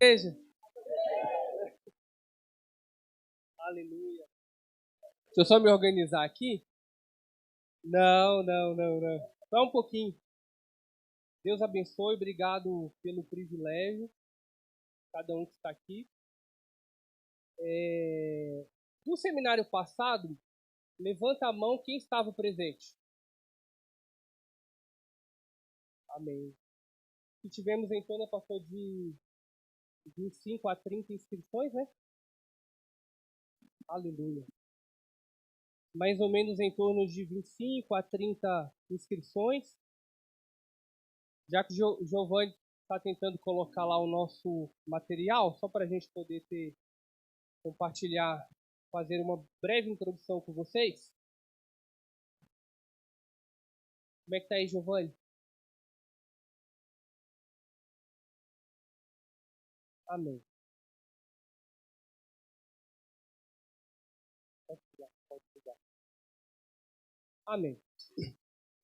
Igreja. Aleluia. Deixa eu só me organizar aqui. Não. Só um pouquinho. Deus abençoe, obrigado pelo privilégio, cada um que está aqui. No seminário passado, levanta a mão quem estava presente. Amém. E tivemos então, né, pastor, de 25 a 30 inscrições, né? Aleluia. Mais ou menos em torno de 25 a 30 inscrições. Já que o Giovanni está tentando colocar lá o nosso material, só para a gente poder compartilhar, fazer uma breve introdução com vocês. Como é que tá aí, Giovanni? Amém. Pode pegar. Amém.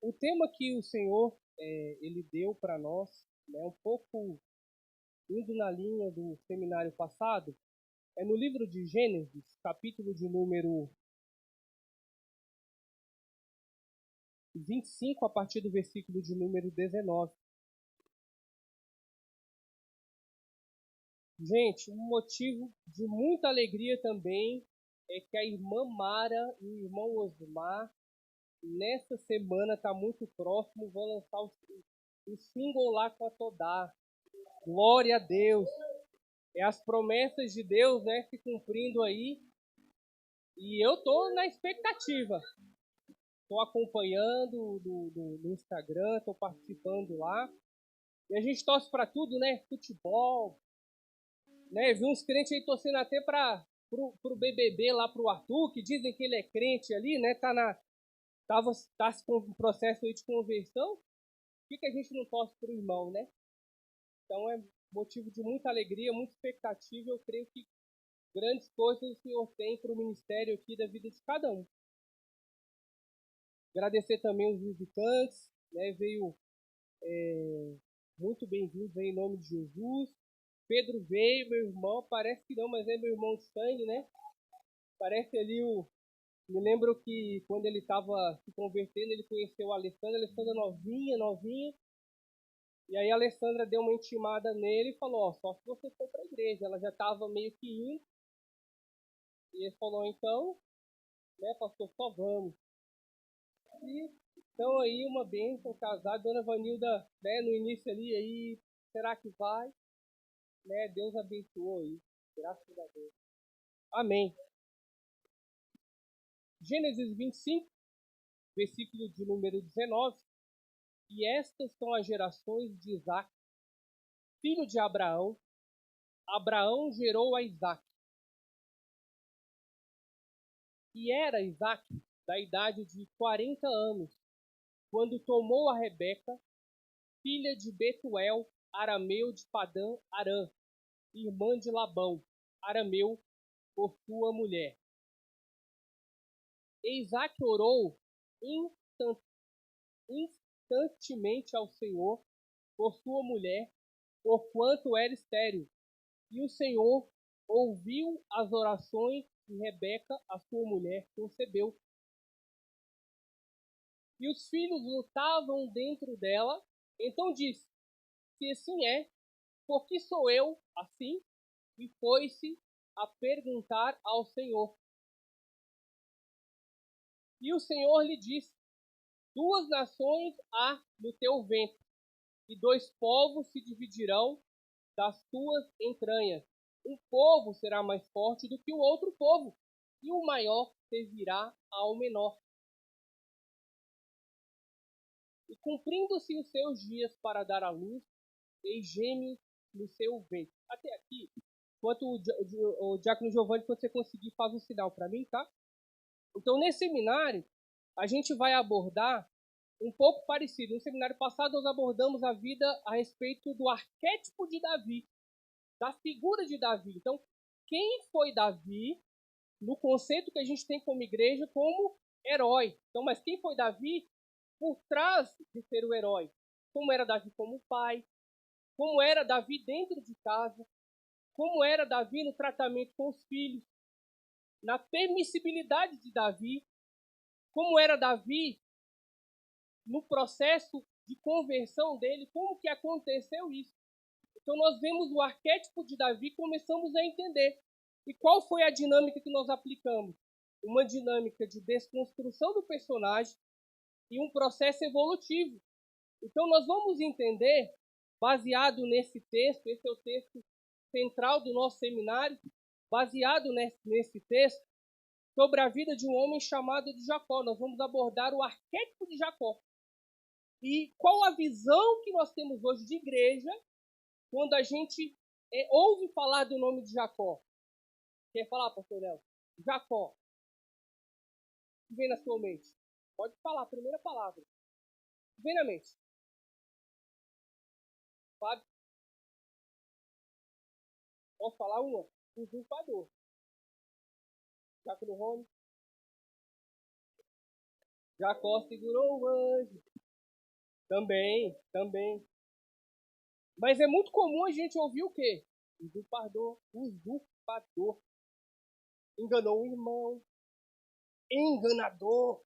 O tema que o Senhor ele deu para nós, né, um pouco indo na linha do seminário passado, é no livro de Gênesis, capítulo de número 25, a partir do versículo de número 19. Gente, um motivo de muita alegria também é que a irmã Mara e o irmão Osmar, nessa semana, está muito próximo, vão lançar o single lá com a Todá. Glória a Deus! É as promessas de Deus, né, se cumprindo aí. E eu tô na expectativa. Estou acompanhando no Instagram, estou participando lá. E a gente torce para tudo, né? Futebol, né? Vi uns crentes aí torcendo até pro BBB lá pro Arthur, que dizem que ele é crente ali, né? Tá com um processo aí de conversão. Por que a gente não torce pro irmão, né? Então é motivo de muita alegria, muita expectativa. Eu creio que grandes coisas o Senhor tem para o ministério aqui da vida de cada um. Agradecer também os visitantes, né? Veio muito bem-vindos em nome de Jesus. Pedro veio, meu irmão, parece que não, mas é meu irmão de sangue, né? Parece ali me lembro que quando ele estava se convertendo, ele conheceu a Alessandra novinha. E aí a Alessandra deu uma intimada nele e falou, só se você for para a igreja. Ela já estava meio que indo. E ele falou, então, né, pastor, só vamos. E então aí uma bênção, casado, Dona Vanilda, né, no início ali, aí, será que vai? Né, Deus abençoou aí, graças a Deus. Amém. Gênesis 25, versículo de número 19. E estas são as gerações de Isaque, filho de Abraão. Abraão gerou a Isaque. E era Isaque da idade de 40 anos, quando tomou a Rebeca, filha de Betuel, arameu de Padã Arã, irmã de Labão, arameu, por sua mulher. E Isaque orou instantemente ao Senhor por sua mulher, porquanto era estéril. E o Senhor ouviu as orações que Rebeca, a sua mulher, concebeu. E os filhos lutavam dentro dela. Então disse, se assim é, por que sou eu assim? E foi-se a perguntar ao Senhor. E o Senhor lhe disse, 2 nações há no teu ventre, e 2 povos se dividirão das tuas entranhas. Um povo será mais forte do que o outro povo, e o maior servirá ao menor. E cumprindo-se os seus dias para dar à luz, e geme no seu ventre. Até aqui, enquanto o diácono Giovanni, quando você conseguir, faz um sinal para mim, tá? Então, nesse seminário, a gente vai abordar um pouco parecido. No seminário passado, nós abordamos a vida a respeito do arquétipo de Davi, da figura de Davi. Então, quem foi Davi, no conceito que a gente tem como igreja, como herói. Então, mas quem foi Davi por trás de ser o herói? Como era Davi como pai? Como era Davi dentro de casa? como era Davi no tratamento com os filhos, na permissibilidade de Davi, como era Davi no processo de conversão dele, como que aconteceu isso. Então nós vemos o arquétipo de Davi, começamos a entender. E qual foi a dinâmica que nós aplicamos? Uma dinâmica de desconstrução do personagem e um processo evolutivo. Então nós vamos entender, baseado nesse texto, esse é o texto central do nosso seminário, baseado nesse texto, sobre a vida de um homem chamado de Jacó. Nós vamos abordar o arquétipo de Jacó. E qual a visão que nós temos hoje de igreja quando a gente ouve falar do nome de Jacó? Quer falar, pastor Léo? Jacó. O que vem na sua mente? Pode falar a primeira palavra. O que vem na mente? Fábio? Posso falar uma? Usurpador. Jacó Rony. Jacó segurou o anjo. Também. Mas é muito comum a gente ouvir o quê? Usurpador. Enganou o irmão. Enganador.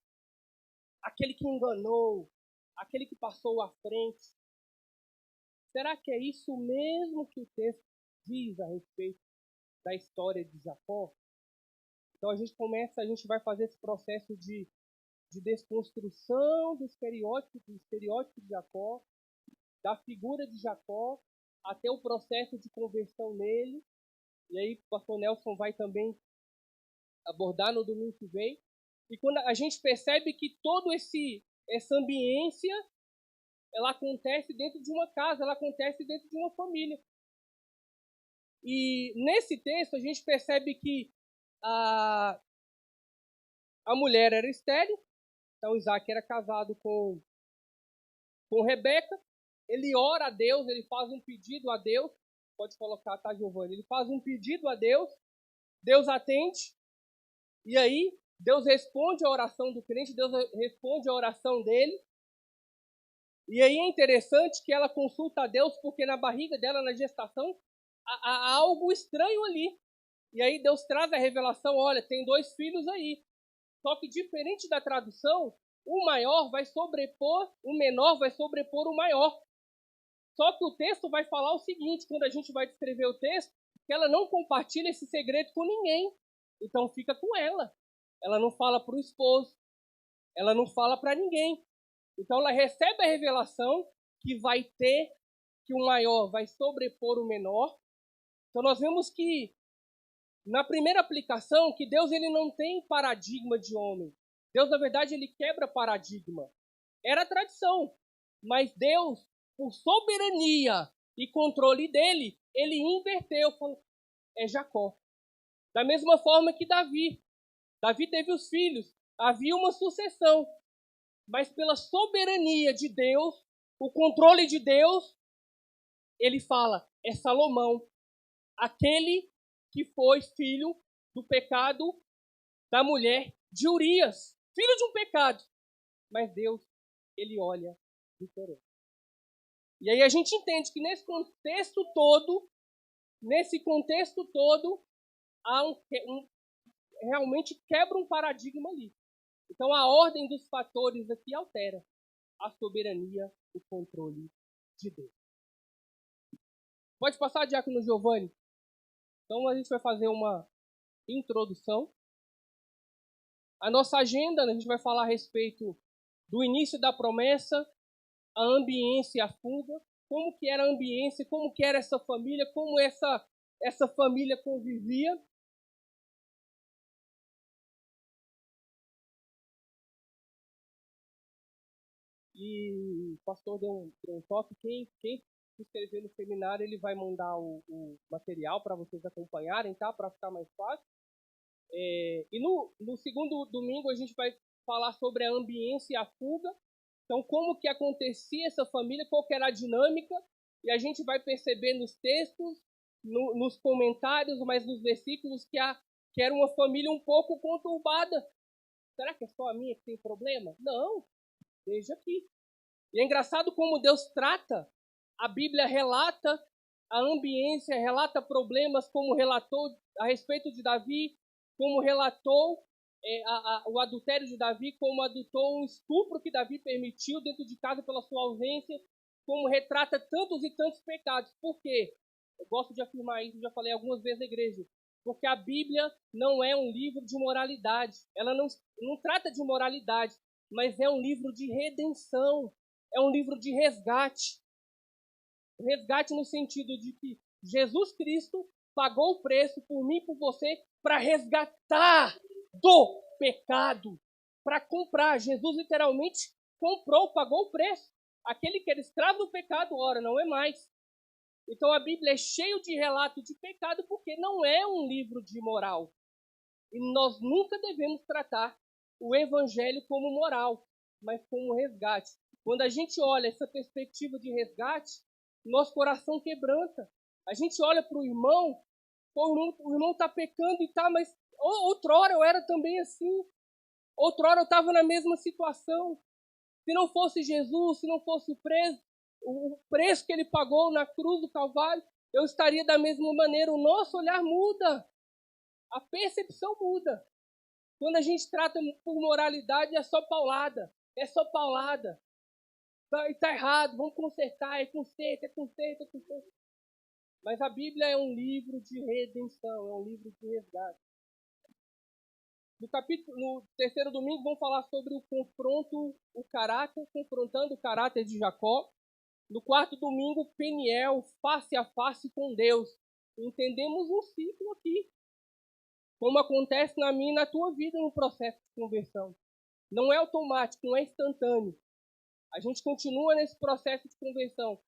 Aquele que enganou. Aquele que passou à frente. Será que é isso mesmo que o texto diz a respeito da história de Jacó? Então a gente vai fazer esse processo de desconstrução do estereótipo de Jacó, da figura de Jacó, até o processo de conversão nele. E aí o pastor Nelson vai também abordar no domingo que vem. E quando a gente percebe que toda essa ambiência, ela acontece dentro de uma casa, ela acontece dentro de uma família. E nesse texto a gente percebe que a mulher era estéril. Então Isaac era casado com Rebeca. Ele ora a Deus, ele faz um pedido a Deus. Pode colocar, tá, Giovanni? Ele faz um pedido a Deus. Deus atende. E aí, Deus responde a oração do crente, Deus responde a oração dele. E aí é interessante que ela consulta a Deus, porque na barriga dela, na gestação, há algo estranho ali. E aí Deus traz a revelação, olha, tem 2 filhos aí. Só que diferente da tradução, o menor vai sobrepor o maior. Só que o texto vai falar o seguinte, quando a gente vai descrever o texto, que ela não compartilha esse segredo com ninguém. Então fica com ela. Ela não fala para o esposo. Ela não fala para ninguém. Então ela recebe a revelação que o maior vai sobrepor o menor. Então nós vemos que na primeira aplicação, que Deus ele não tem paradigma de homem. Deus, na verdade, ele quebra paradigma. Era tradição, mas Deus, por soberania e controle dele, ele inverteu, falou, é Jacó. Da mesma forma que Davi. Davi teve os filhos, havia uma sucessão, mas pela soberania de Deus, o controle de Deus, ele fala, é Salomão, aquele que foi filho do pecado da mulher de Urias. Filho de um pecado. Mas Deus, ele olha diferente. E aí a gente entende que nesse contexto todo, há realmente quebra um paradigma ali. Então a ordem dos fatores aqui altera a soberania, o controle de Deus. Pode passar, Diácono Giovanni? Então a gente vai fazer uma introdução. A nossa agenda, a gente vai falar a respeito do início da promessa, a ambiência e a fuga, como que era a ambiência, como que era essa família, como essa família convivia. E o pastor deu um toque, quem se inscrever no seminário, ele vai mandar o material para vocês acompanharem, tá? Para ficar mais fácil. E no segundo domingo a gente vai falar sobre a ambiência e a fuga. Então, como que acontecia essa família, qual que era a dinâmica, e a gente vai perceber nos textos, nos comentários, mas nos versículos, que era uma família um pouco conturbada. Será que é só a minha que tem problema? Não, veja aqui. E é engraçado como Deus trata, a Bíblia relata a ambiência, relata problemas, como relatou a respeito de Davi, como relatou o adultério de Davi, como adultou um estupro que Davi permitiu dentro de casa pela sua ausência, como retrata tantos e tantos pecados. Por quê? Eu gosto de afirmar isso, já falei algumas vezes na igreja. Porque a Bíblia não é um livro de moralidade. Ela não trata de moralidade, mas é um livro de redenção. É um livro de resgate. Resgate no sentido de que Jesus Cristo pagou o preço por mim e por você para resgatar do pecado, para comprar. Jesus literalmente comprou, pagou o preço. Aquele que era escravo do pecado, ora, não é mais. Então a Bíblia é cheia de relatos de pecado porque não é um livro de moral. E nós nunca devemos tratar o evangelho como moral, mas como resgate. Quando a gente olha essa perspectiva de resgate, nosso coração quebranta. A gente olha para o irmão está pecando e tá, mas outrora eu era também assim. Outrora eu estava na mesma situação. Se não fosse Jesus, se não fosse o preço que ele pagou na cruz do Calvário, eu estaria da mesma maneira. O nosso olhar muda. A percepção muda. Quando a gente trata por moralidade, é só paulada. É só paulada. Está errado, vamos consertar, é conserto. Mas a Bíblia é um livro de redenção, é um livro de resgate. No terceiro domingo, vamos falar sobre confrontando o caráter de Jacó. No quarto domingo, Peniel, face a face com Deus. Entendemos um ciclo aqui, como acontece na minha e na tua vida no processo de conversão. Não é automático, não é instantâneo. A gente continua nesse processo de conversão.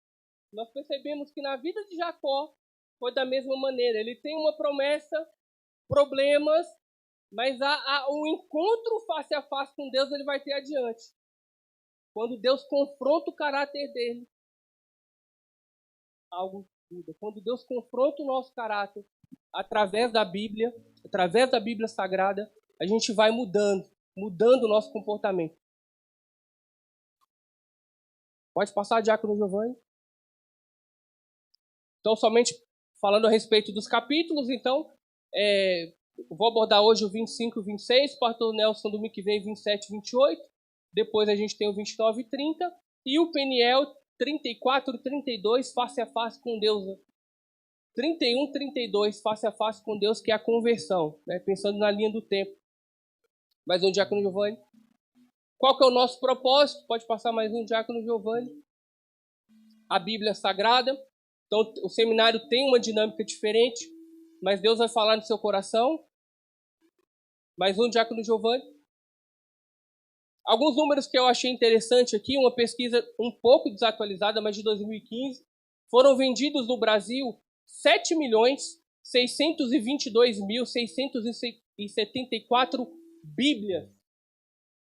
Nós percebemos que na vida de Jacó foi da mesma maneira. Ele tem uma promessa, problemas, mas o encontro face a face com Deus ele vai ter adiante. Quando Deus confronta o caráter dele, algo muda. Quando Deus confronta o nosso caráter através da Bíblia Sagrada, a gente vai mudando o nosso comportamento. Pode passar, Diácono Giovanni? Então, somente falando a respeito dos capítulos, então, vou abordar hoje o 25 e 26, pastor Nelson domingo que vem 27 e 28, depois a gente tem o 29 e 30, e o Peniel 34 e 32, face a face com Deus. 31 e 32, face a face com Deus, que é a conversão, né? Pensando na linha do tempo. Mais um, Diácono Giovanni. Qual que é o nosso propósito? Pode passar mais um, Diácono Giovanni. A Bíblia Sagrada. Então, o seminário tem uma dinâmica diferente, mas Deus vai falar no seu coração. Mais um, Diácono Giovanni. Alguns números que eu achei interessante aqui, uma pesquisa um pouco desatualizada, mas de 2015. Foram vendidos no Brasil 7.622.674 Bíblias.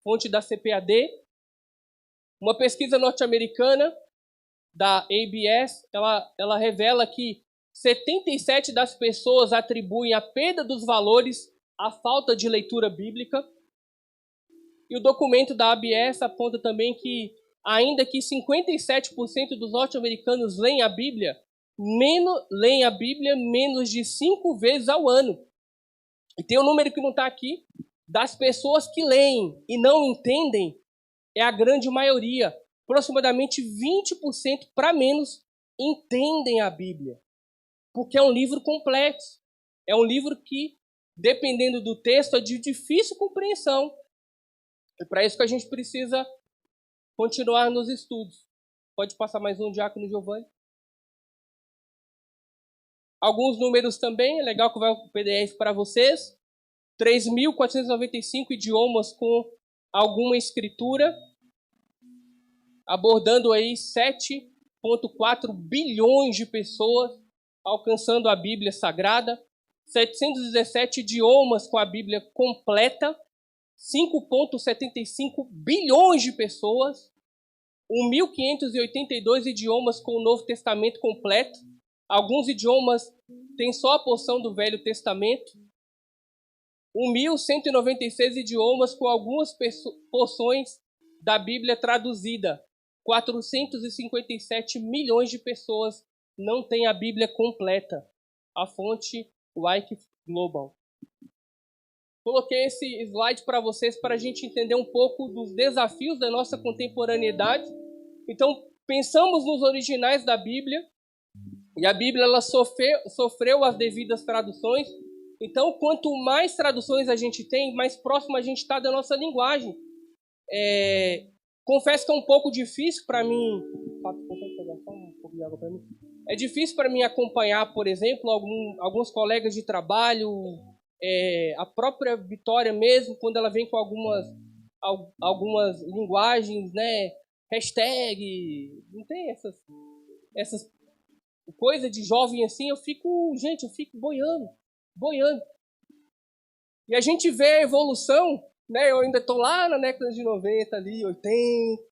Fonte da CPAD. Uma pesquisa norte-americana da ABS, ela revela que 77% das pessoas atribuem a perda dos valores à falta de leitura bíblica. E o documento da ABS aponta também que, ainda que 57% dos norte-americanos leem a Bíblia menos de 5 vezes ao ano. E tem um número que não está aqui, das pessoas que leem e não entendem, é a grande maioria. Aproximadamente 20% para menos entendem a Bíblia. Porque é um livro complexo. É um livro que, dependendo do texto, é de difícil compreensão. É para isso que a gente precisa continuar nos estudos. Pode passar mais um, Diácono Giovanni. Alguns números também, é legal que vai o PDF para vocês. 3.495 idiomas com alguma escritura, abordando aí 7,4 bilhões de pessoas, alcançando a Bíblia Sagrada, 717 idiomas com a Bíblia completa, 5,75 bilhões de pessoas, 1.582 idiomas com o Novo Testamento completo, alguns idiomas têm só a porção do Velho Testamento, 1.196 idiomas com algumas porções da Bíblia traduzida, 457 milhões de pessoas não tem a Bíblia completa. A fonte Wycliffe Global. Coloquei esse slide para vocês para a gente entender um pouco dos desafios da nossa contemporaneidade. Então, pensamos nos originais da Bíblia, e a Bíblia ela sofreu as devidas traduções. Então, quanto mais traduções a gente tem, mais próximo a gente está da nossa linguagem. Confesso que é um pouco difícil para mim. É difícil para mim acompanhar, por exemplo, alguns colegas de trabalho, a própria Vitória mesmo, quando ela vem com algumas linguagens, né? Hashtag, não tem essas coisas de jovem assim, eu fico boiando. E a gente vê a evolução, né? Eu ainda estou lá na década de 90, ali, 80,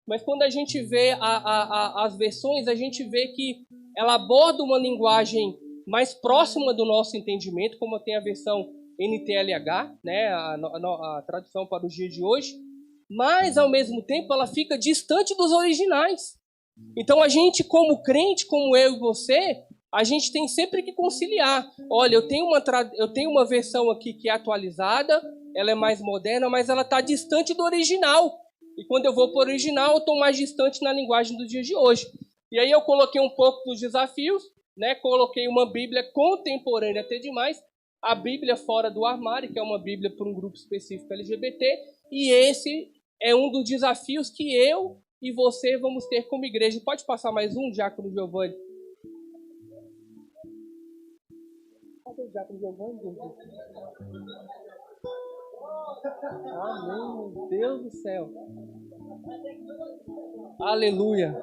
mas quando a gente vê as versões, a gente vê que ela aborda uma linguagem mais próxima do nosso entendimento, como tem a versão NTLH, né? A tradução para os dias de hoje, mas ao mesmo tempo ela fica distante dos originais. Então a gente, como crente, como eu e você, a gente tem sempre que conciliar. Olha, eu tenho uma versão aqui que é atualizada, ela é mais moderna, mas ela está distante do original. E quando eu vou para o original, eu estou mais distante na linguagem do dia de hoje. E aí eu coloquei um pouco dos desafios, né? Coloquei uma Bíblia contemporânea até demais, a Bíblia Fora do Armário, que é uma Bíblia para um grupo específico LGBT, e esse é um dos desafios que eu e você vamos ter como igreja. Pode passar mais um, Diácono Giovanni? Cadê o Diácono Giovanni? Amém, meu Deus do céu. Aleluia.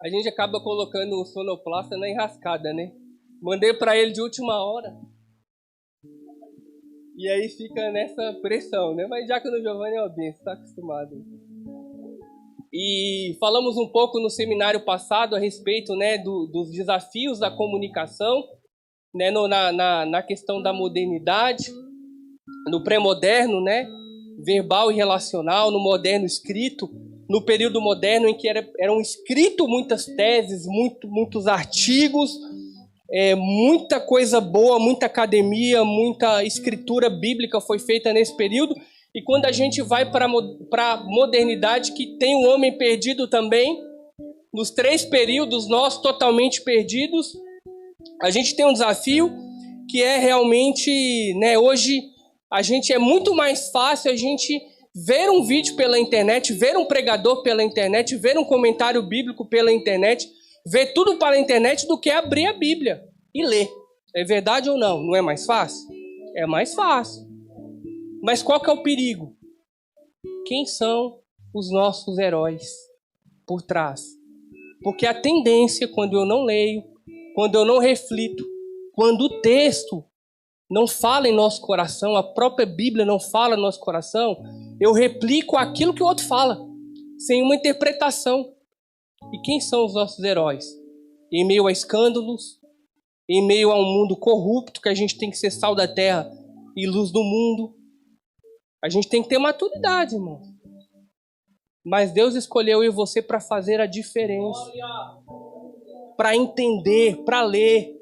A gente acaba colocando o sonoplasta na enrascada, né? Mandei para ele de última hora. E aí fica nessa pressão, né? Mas Diácono Giovanni é bem, você está acostumado. E falamos um pouco no seminário passado a respeito, né, dos desafios da comunicação, né, na questão da modernidade, no pré-moderno, né, verbal e relacional, no moderno escrito, no período moderno em que eram escritos muitas teses, muitos artigos, muita coisa boa, muita academia, muita escritura bíblica foi feita nesse período. E quando a gente vai para a modernidade, que tem o homem perdido também, nos 3 períodos nós totalmente perdidos, a gente tem um desafio que é realmente, né, hoje a gente é muito mais fácil a gente ver um vídeo pela internet, ver um pregador pela internet, ver um comentário bíblico pela internet, ver tudo pela internet do que abrir a Bíblia e ler. É verdade ou não? Não é mais fácil? É mais fácil. Mas qual que é o perigo? Quem são os nossos heróis por trás? Porque a tendência, quando eu não leio, quando eu não reflito, quando o texto não fala em nosso coração, a própria Bíblia não fala em nosso coração, eu replico aquilo que o outro fala, sem uma interpretação. E quem são os nossos heróis? Em meio a escândalos, em meio a um mundo corrupto, que a gente tem que ser sal da terra e luz do mundo, a gente tem que ter maturidade, irmão. Mas Deus escolheu eu e você para fazer a diferença, para entender, para ler.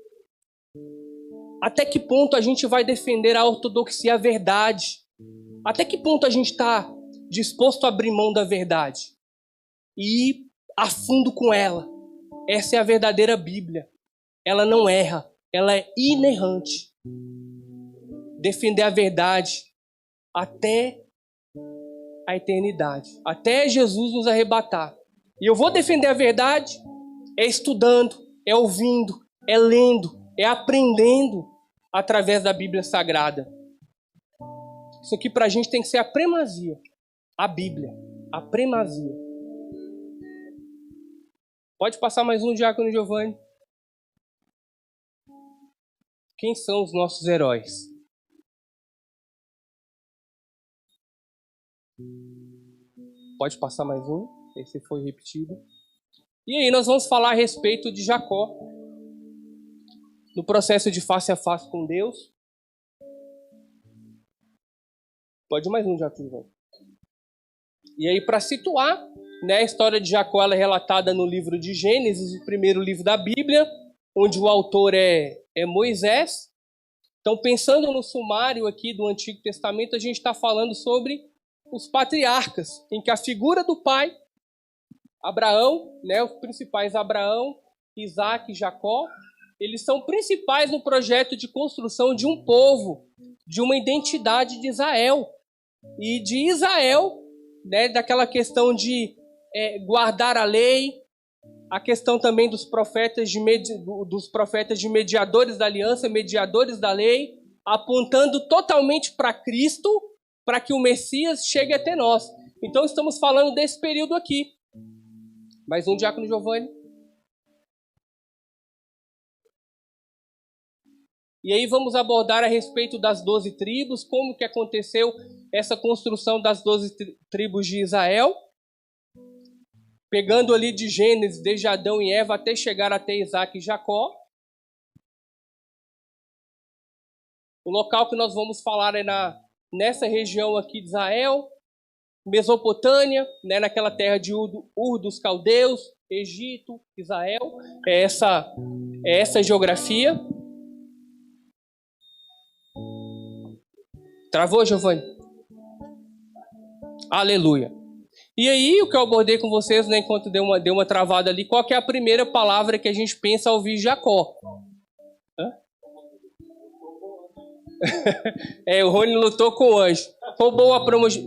Até que ponto a gente vai defender a ortodoxia, a verdade? Até que ponto a gente está disposto a abrir mão da verdade e ir a fundo com ela? Essa é a verdadeira Bíblia. Ela não erra, ela é inerrante. Defender a verdade até a eternidade, até Jesus nos arrebatar. E eu vou defender a verdade estudando, ouvindo, lendo, aprendendo através da Bíblia Sagrada. Isso aqui para a gente tem que ser a primazia. A Bíblia, a primazia. Pode passar mais um, Diácono Giovanni. Quem são os nossos heróis? Pode passar mais um. Esse foi repetido. E aí nós vamos falar a respeito de Jacó. No processo de face a face com Deus. Pode mais um, Jacó. E aí, para situar né? A história de Jacó ela é relatada no livro de Gênesis, o primeiro livro da Bíblia, onde o autor é Moisés. Então, pensando no sumário aqui do Antigo Testamento, a gente está falando sobre os patriarcas, em que a figura do pai, Abraão, né, os principais Abraão, Isaac e Jacó, eles são principais no projeto de construção de um povo, de uma identidade de Israel. E de Israel, né, daquela questão de guardar a lei, a questão também dos profetas de mediadores da aliança, mediadores da lei, apontando totalmente para Cristo, para que o Messias chegue até nós. Então estamos falando desse período aqui. Mais um, Diácono Giovanni. E aí vamos abordar a respeito das 12 tribos, como que aconteceu essa construção das 12 tribos de Israel, pegando ali de Gênesis, desde Adão e Eva, até chegar até Isaac e Jacó. O local que nós vamos falar é nessa região aqui de Israel, Mesopotâmia, né, naquela terra de Ur dos Caldeus, Egito, Israel. É essa geografia. Travou, Giovanni? Aleluia. E aí, o que eu abordei com vocês, né, enquanto deu uma travada ali, qual que é a primeira palavra que a gente pensa ao ouvir Jacó? O Rony lutou com o anjo. Roubou a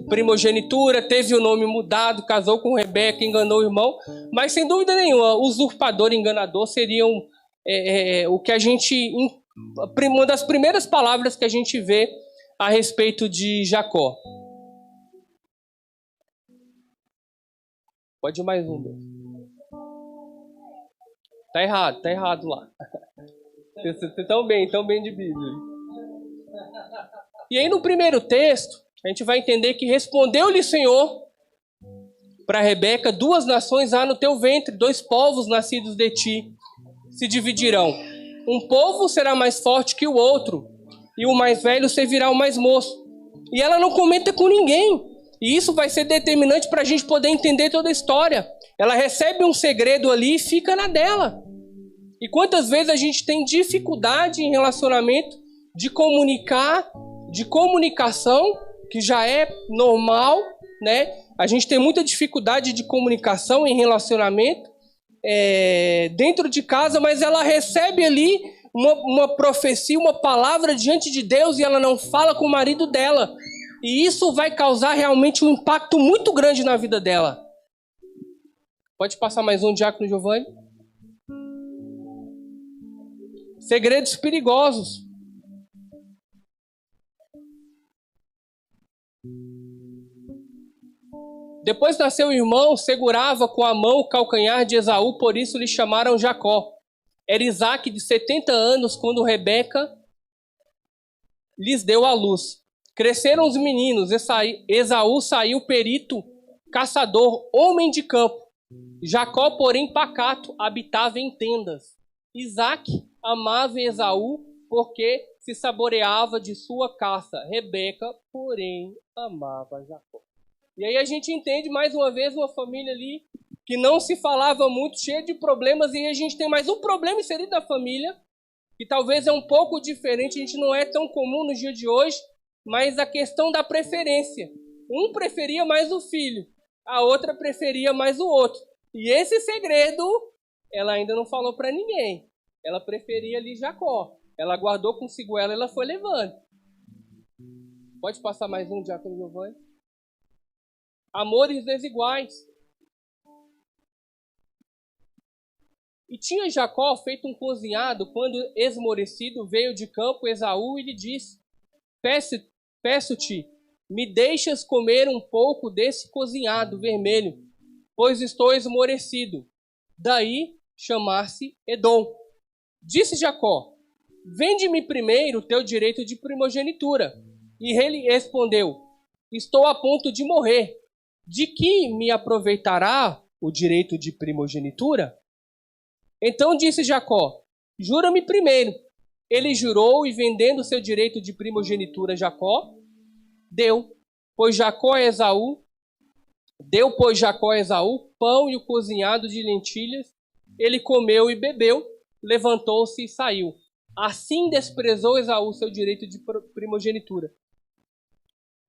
primogenitura, teve o nome mudado, casou com Rebeca, enganou o irmão. Mas, sem dúvida nenhuma, usurpador e enganador seriam o que a gente... Uma das primeiras palavras que a gente vê a respeito de Jacó. Pode ir mais um, Deus. Tá errado lá. Vocês estão bem de Bíblia. E aí no primeiro texto, a gente vai entender que respondeu-lhe o Senhor para Rebeca: 2 nações há no teu ventre, 2 povos nascidos de ti se dividirão. Um povo será mais forte que o outro, e o mais velho servirá ao mais moço. E ela não comenta com ninguém. E isso vai ser determinante para a gente poder entender toda a história. Ela recebe um segredo ali e fica na dela. E quantas vezes a gente tem dificuldade em relacionamento de comunicar, de comunicação, que já é normal, né? A gente tem muita dificuldade de comunicação em relacionamento dentro de casa, mas ela recebe ali uma profecia, uma palavra diante de Deus e ela não fala com o marido dela. E isso vai causar realmente um impacto muito grande na vida dela. Pode passar mais um, Diácono Giovanni? Segredos perigosos. Depois nasceu o irmão, segurava com a mão o calcanhar de Esaú, por isso lhe chamaram Jacó. Era Isaac de 70 anos quando Rebeca lhes deu à luz. Cresceram os meninos, Esaú saiu perito, caçador, homem de campo. Jacó, porém, pacato, habitava em tendas. Isaac amava Esaú, porque se saboreava de sua caça. Rebeca, porém, amava Jacó. E aí a gente entende, mais uma vez, uma família ali que não se falava muito, cheia de problemas, e aí a gente tem mais um problema inserido na família, que talvez é um pouco diferente, a gente não é tão comum no dia de hoje, mas a questão da preferência. Um preferia mais o filho, a outra preferia mais o outro. E esse segredo, ela ainda não falou para ninguém. Ela preferia ali Jacó. Ela guardou consigo ela foi levando. Pode passar mais um, Diácono Giovanni? Amores desiguais. E tinha Jacó feito um cozinhado quando, esmorecido, veio de campo Esaú e lhe disse: Peço-te, me deixas comer um pouco desse cozinhado vermelho, pois estou esmorecido. Daí chamar-se Edom. Disse Jacó: Vende-me primeiro o teu direito de primogenitura. E ele respondeu: Estou a ponto de morrer. De que me aproveitará o direito de primogenitura? Então disse Jacó: Jura-me primeiro. Ele jurou, e vendendo seu direito de primogenitura a Jacó, deu, pois Jacó a Esaú Deu, pois, Jacó a Esaú pão e o cozinhado de lentilhas. Ele comeu e bebeu, levantou-se e saiu. Assim desprezou Esaú seu direito de primogenitura.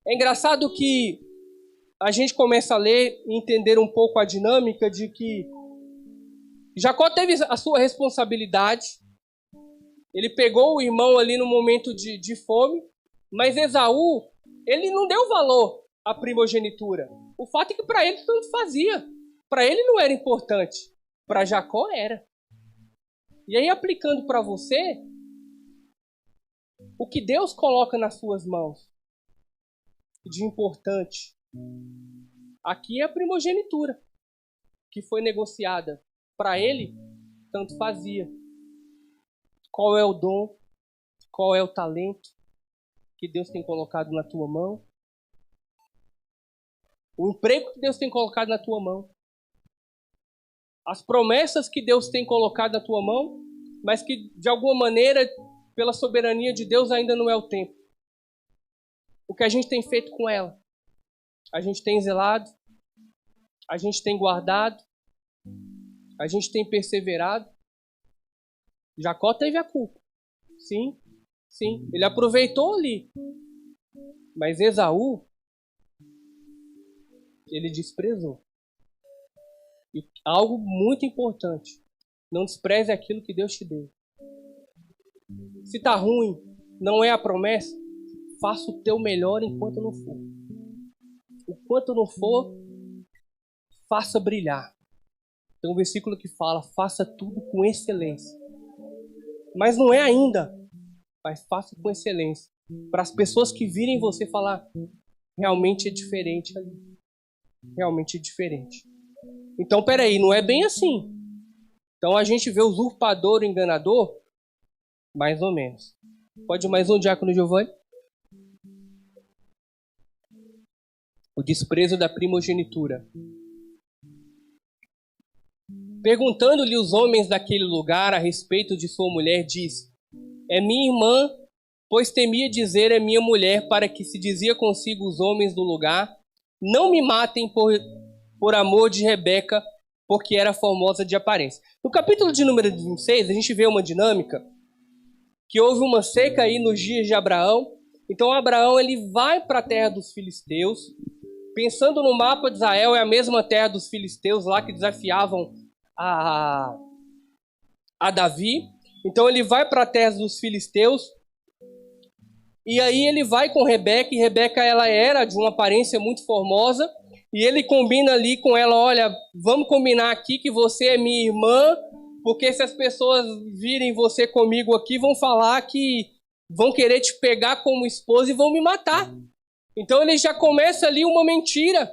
É engraçado que a gente começa a ler e entender um pouco a dinâmica de que Jacó teve a sua responsabilidade. Ele pegou o irmão ali no momento de fome, mas Esaú, ele não deu valor à primogenitura. O fato é que para ele tanto fazia. Para ele não era importante. Para Jacó era. E aí, aplicando para você, o que Deus coloca nas suas mãos de importante aqui é a primogenitura que foi negociada. Para ele, tanto fazia. Qual é o dom? Qual é o talento que Deus tem colocado na tua mão? O emprego que Deus tem colocado na tua mão? As promessas que Deus tem colocado na tua mão, mas que de alguma maneira, pela soberania de Deus, ainda não é o tempo. O que a gente tem feito com ela? A gente tem zelado, a gente tem guardado, a gente tem perseverado. Jacó teve a culpa. Sim, sim. Ele aproveitou ali. Mas Esaú, ele desprezou. E algo muito importante. Não despreze aquilo que Deus te deu. Se tá ruim, não é a promessa, faça o teu melhor enquanto não for. Enquanto não for, faça brilhar. Tem um versículo que fala, faça tudo com excelência. Mas não é ainda, mas faça com excelência. Para as pessoas que virem você falar, realmente é diferente ali. Realmente é diferente. Então, peraí, não é bem assim. Então a gente vê o usurpador, o enganador, mais ou menos. Pode mais um, Diácono Giovanni? O desprezo da primogenitura. Perguntando-lhe os homens daquele lugar a respeito de sua mulher, disse: é minha irmã, pois temia dizer é minha mulher, para que se dizia consigo os homens do lugar, não me matem por amor de Rebeca, porque era formosa de aparência. No capítulo de número 26, a gente vê uma dinâmica que houve uma seca aí nos dias de Abraão. Então Abraão ele vai para a terra dos filisteus. Pensando no mapa de Israel, é a mesma terra dos filisteus lá que desafiavam a Davi. Então ele vai para a terra dos filisteus. E aí ele vai com Rebeca, e Rebeca ela era de uma aparência muito formosa. E ele combina ali com ela, olha, vamos combinar aqui que você é minha irmã, porque se as pessoas virem você comigo aqui, vão falar que vão querer te pegar como esposa e vão me matar. Então ele já começa ali uma mentira.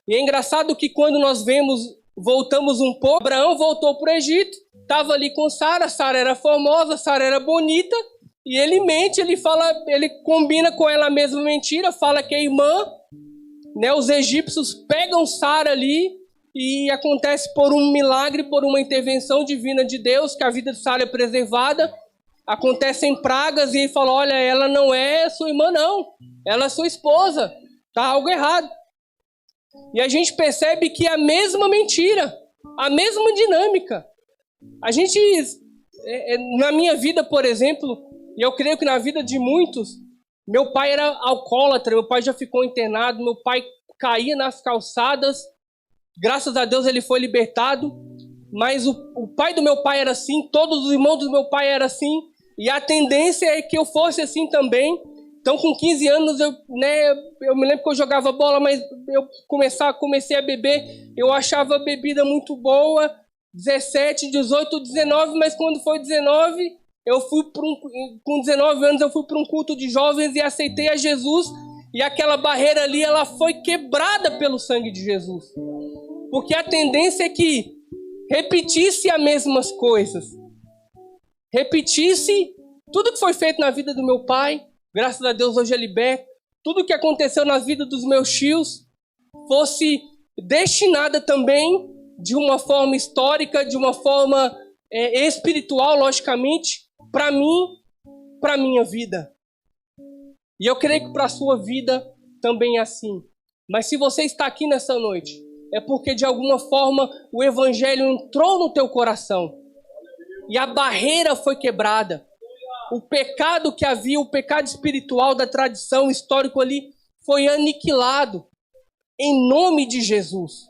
E é engraçado que quando nós voltamos um pouco, Abraão voltou para o Egito, estava ali com Sara, Sara era formosa, Sara era bonita, e ele mente, ele combina com ela a mesma mentira, fala que é irmã, né? Os egípcios pegam Sara ali, e acontece por um milagre, por uma intervenção divina de Deus, que a vida de Sara é preservada. Acontecem pragas e ele fala, olha, ela não é sua irmã não, ela é sua esposa, tá algo errado. E a gente percebe que é a mesma mentira, a mesma dinâmica. A gente, na minha vida, por exemplo, e eu creio que na vida de muitos, meu pai era alcoólatra, meu pai já ficou internado, meu pai caía nas calçadas, graças a Deus ele foi libertado, mas o pai do meu pai era assim, todos os irmãos do meu pai eram assim, e a tendência é que eu fosse assim também. Então com 15 anos eu me lembro que eu jogava bola, mas eu comecei a beber, eu achava a bebida muito boa, 17, 18, 19, mas quando foi 19, com 19 anos eu fui para um culto de jovens e aceitei a Jesus, e aquela barreira ali ela foi quebrada pelo sangue de Jesus. Porque a tendência é que repetisse as mesmas coisas. Repetisse tudo que foi feito na vida do meu pai, graças a Deus hoje é liberto, tudo que aconteceu na vida dos meus tios, fosse destinada também de uma forma histórica, de uma forma espiritual, logicamente, para mim, para minha vida. E eu creio que para a sua vida também é assim. Mas se você está aqui nessa noite, é porque de alguma forma o evangelho entrou no teu coração e a barreira foi quebrada. O pecado que havia, o pecado espiritual da tradição histórica ali, foi aniquilado em nome de Jesus.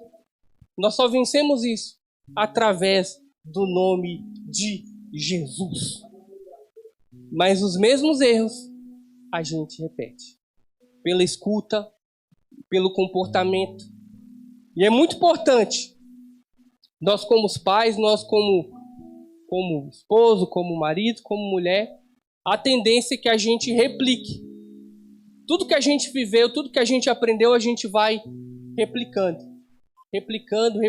Nós só vencemos isso através do nome de Jesus. Mas os mesmos erros a gente repete. Pela escuta, pelo comportamento. E é muito importante, nós como pais, nós como esposo, como marido, como mulher, a tendência é que a gente replique. Tudo que a gente viveu, tudo que a gente aprendeu, a gente vai replicando. Replicando.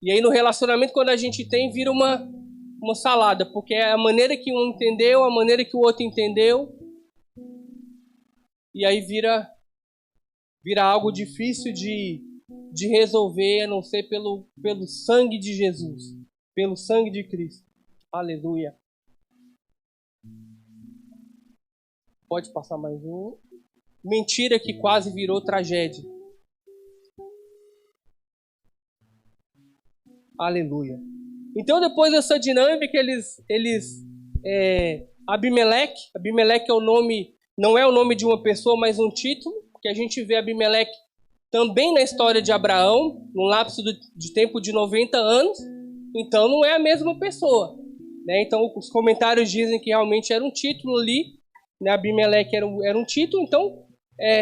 E aí no relacionamento, quando a gente tem, vira uma salada, porque é a maneira que um entendeu, a maneira que o outro entendeu, e aí vira algo difícil de resolver, a não ser pelo sangue de Jesus, pelo sangue de Cristo. Aleluia. Pode passar mais um. Mentira que quase virou tragédia. Aleluia. Então, depois dessa dinâmica, Abimeleque é o nome, não é o nome de uma pessoa, mas um título, porque a gente vê Abimeleque também na história de Abraão, num lapso de tempo de 90 anos, então não é a mesma pessoa, né? Então, os comentários dizem que realmente era um título ali, né? Abimeleque era um título, então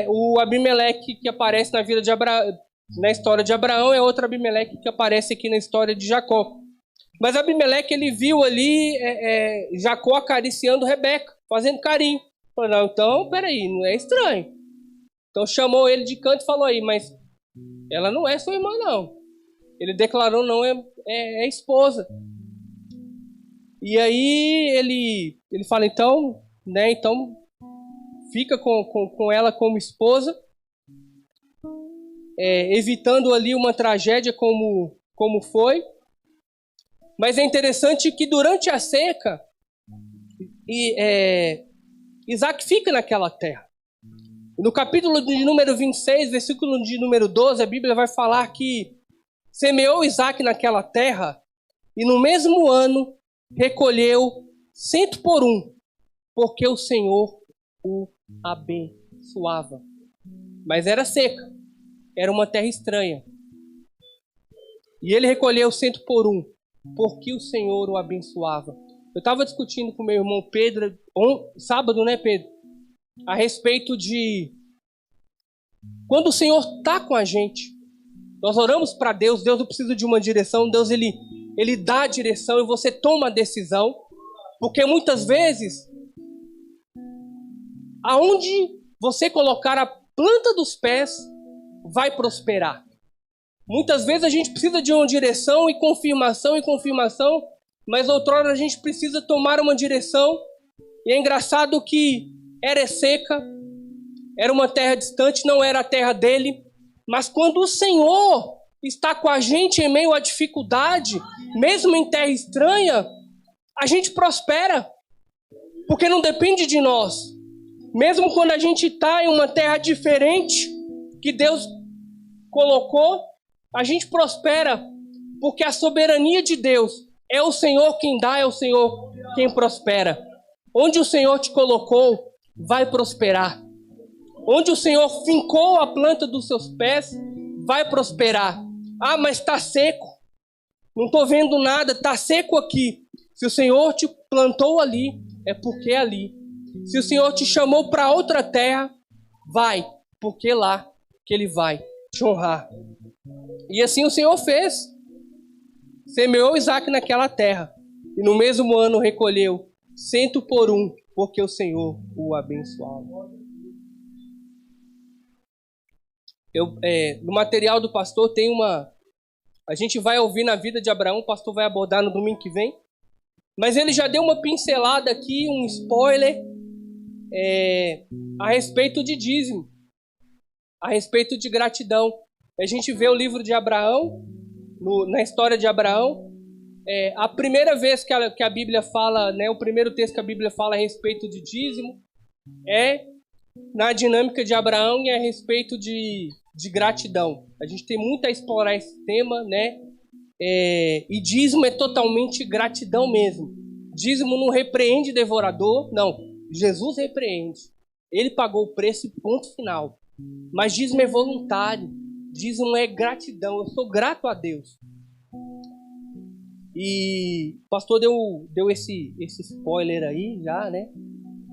o Abimeleque que aparece na vida de Abraão, na história de Abraão, é outro Abimeleque que aparece aqui na história de Jacó. Mas Abimeleque, ele viu ali Jacó acariciando Rebeca, fazendo carinho. Falou, não, então, peraí, não é estranho. Então chamou ele de canto e falou aí, mas ela não é sua irmã, não. Ele declarou, não, é esposa. E aí ele fala, então, né, então fica com ela como esposa, evitando ali uma tragédia como foi. Mas é interessante que durante a seca, Isaac fica naquela terra. No capítulo de número 26, versículo de número 12, a Bíblia vai falar que semeou Isaac naquela terra e no mesmo ano recolheu 100 por 1, porque o Senhor o abençoava. Mas era seca, era uma terra estranha. E ele recolheu 100 por 1, porque o Senhor o abençoava. Eu estava discutindo com meu irmão Pedro, sábado, né, Pedro? A respeito de quando o Senhor está com a gente, nós oramos para Deus, Deus não precisa de uma direção, Deus ele dá a direção e você toma a decisão, porque muitas vezes, aonde você colocar a planta dos pés, vai prosperar. Muitas vezes a gente precisa de uma direção e confirmação, mas outrora a gente precisa tomar uma direção, e é engraçado que era seca, era uma terra distante, não era a terra dele, mas quando o Senhor está com a gente em meio à dificuldade, mesmo em terra estranha, a gente prospera, porque não depende de nós. Mesmo quando a gente está em uma terra diferente, que Deus colocou, a gente prospera, porque a soberania de Deus é o Senhor quem dá, é o Senhor quem prospera. Onde o Senhor te colocou, vai prosperar. Onde o Senhor fincou a planta dos seus pés, vai prosperar. Ah, mas está seco. Não estou vendo nada, está seco aqui. Se o Senhor te plantou ali, é porque é ali. Se o Senhor te chamou para outra terra, vai, porque é lá que Ele vai te honrar. E assim o Senhor fez. Semeou Isaac naquela terra, e no mesmo ano recolheu 100 por 1, porque o Senhor o abençoava. No material do pastor tem a gente vai ouvir na vida de Abraão, o pastor vai abordar no domingo que vem, mas ele já deu uma pincelada aqui, um spoiler, a respeito de dízimo, a respeito de gratidão. A gente vê o livro de Abraão, na história de Abraão, a primeira vez que a Bíblia fala, né, o primeiro texto que a Bíblia fala a respeito de dízimo é na dinâmica de Abraão e a respeito de gratidão. A gente tem muito a explorar esse tema, né? E dízimo é totalmente gratidão mesmo. Dízimo não repreende devorador, não. Jesus repreende. Ele pagou o preço e ponto final. Mas dízimo é voluntário. Dízimo é gratidão. Eu sou grato a Deus. E o pastor deu esse spoiler aí já, né?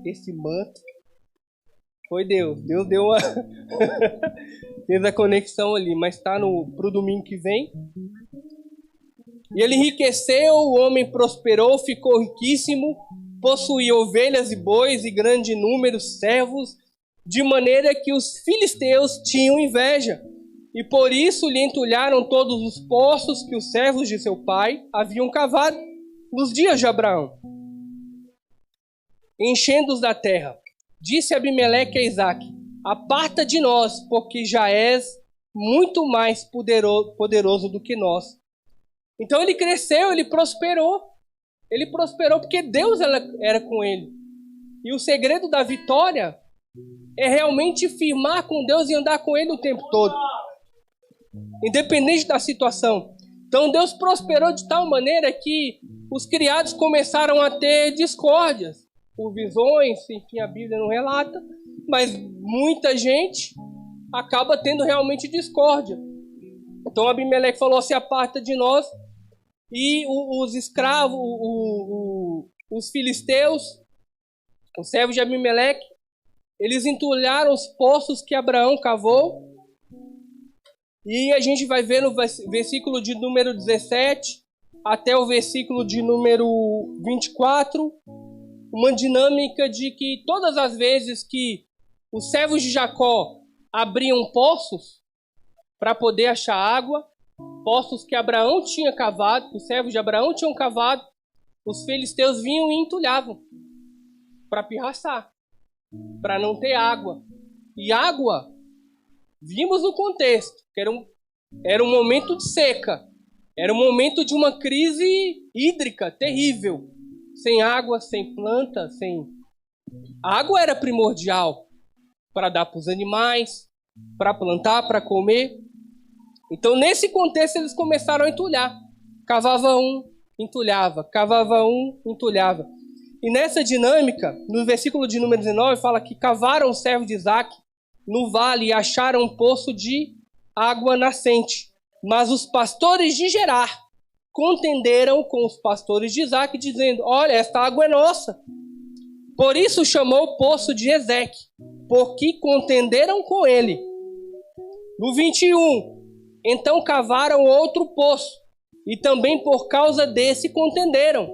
Esse manto. Foi Deus. Deus deu uma... fez a conexão ali, mas está pro domingo que vem. E ele enriqueceu, o homem prosperou, ficou riquíssimo, possuía ovelhas e bois e grande número de servos, de maneira que os filisteus tinham inveja. E por isso lhe entulharam todos os poços que os servos de seu pai haviam cavado nos dias de Abraão, enchendo-os da terra. Disse Abimeleque a Isaque: aparta de nós, porque já és muito mais poderoso do que nós. Então ele cresceu, ele prosperou. Ele prosperou porque Deus era com ele. E o segredo da vitória é realmente firmar com Deus e andar com ele o tempo todo, independente da situação. Então Deus prosperou de tal maneira que os criados começaram a ter discórdias, por visões, enfim, a Bíblia não relata, mas muita gente acaba tendo realmente discórdia. Então Abimeleque falou: se aparta de nós. E os escravos, os filisteus, os servos de Abimeleque, eles entulharam os poços que Abraão cavou. E a gente vai ver no versículo de número 17 até o versículo de número 24, uma dinâmica de que todas as vezes que os servos de Jacó abriam poços para poder achar água, poços que Abraão tinha cavado, que os servos de Abraão tinham cavado, os filisteus vinham e entulhavam para pirraçar, para não ter água. E água, vimos no contexto, que era um momento de seca, era um momento de uma crise hídrica terrível, sem água, sem planta, sem... A água era primordial para dar para os animais, para plantar, para comer. Então, nesse contexto, eles começaram a entulhar. Cavava um, entulhava. Cavava um, entulhava. E nessa dinâmica, no versículo de número 19, fala que cavaram os servos de Isaque no vale e acharam um poço de água nascente. Mas os pastores de Gerar contenderam com os pastores de Isaque, dizendo: olha, esta água é nossa. Por isso chamou o poço de Ezeque, porque contenderam com ele. No 21, então cavaram outro poço, e também por causa desse contenderam.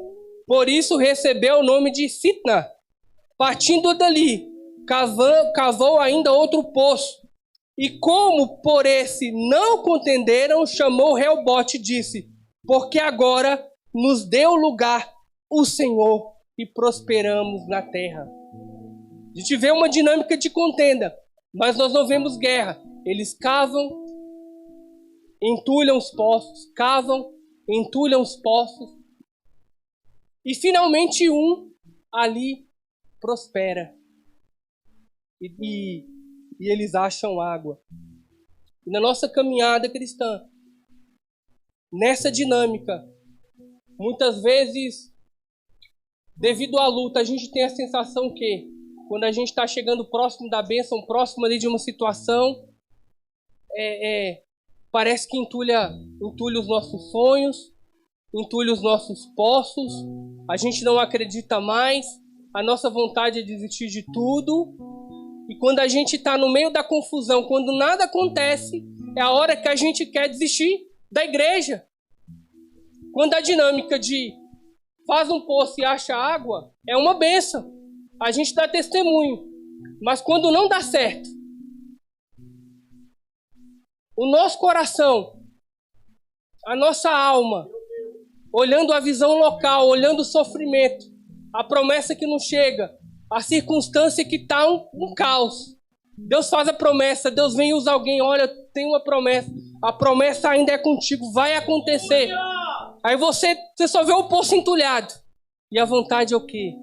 Por isso recebeu o nome de Sitna. Partindo dali, cavou ainda outro poço. E como por esse não contenderam, chamou Reobote e disse: porque agora nos deu lugar o Senhor e prosperamos na terra. A gente vê uma dinâmica de contenda, mas nós não vemos guerra. Eles cavam, entulham os poços, cavam, entulham os poços, e finalmente um ali prospera. E eles acham água. E na nossa caminhada cristã, nessa dinâmica, muitas vezes, devido à luta, a gente tem a sensação que, quando a gente está chegando próximo da bênção, próximo ali de uma situação, parece que entulha os nossos sonhos, entulha os nossos poços, a gente não acredita mais, a nossa vontade é desistir de tudo. E quando a gente está no meio da confusão, quando nada acontece, é a hora que a gente quer desistir da igreja. Quando a dinâmica de faz um poço e acha água, é uma bênção. A gente dá testemunho. Mas quando não dá certo, o nosso coração, a nossa alma, olhando a visão local, olhando o sofrimento, a promessa que não chega, a circunstância que está um caos. Deus faz a promessa, Deus vem e usa alguém, olha, tem uma promessa, a promessa ainda é contigo, vai acontecer. Aí você só vê o poço entulhado. E a vontade é o quê?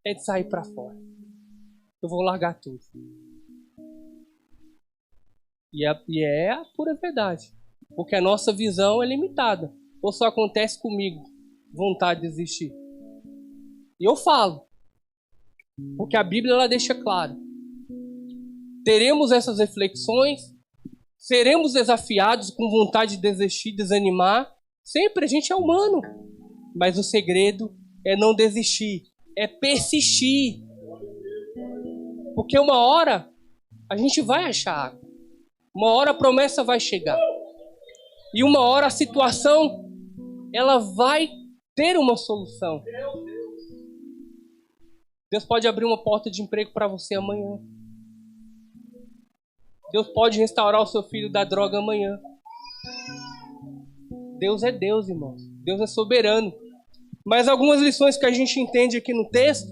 É de sair para fora. Eu vou largar tudo. E é a pura verdade. Porque a nossa visão é limitada. Ou só acontece comigo vontade de desistir? E eu falo. Porque a Bíblia ela deixa claro. Teremos essas reflexões. Seremos desafiados com vontade de desistir, desanimar. Sempre a gente é humano. Mas o segredo é não desistir. É persistir. Porque uma hora a gente vai achar água. Uma hora a promessa vai chegar. E uma hora a situação ela vai ter uma solução. Deus pode abrir uma porta de emprego para você amanhã. Deus pode restaurar o seu filho da droga amanhã. Deus é Deus, irmãos. Deus é soberano. Mas algumas lições que a gente entende aqui no texto,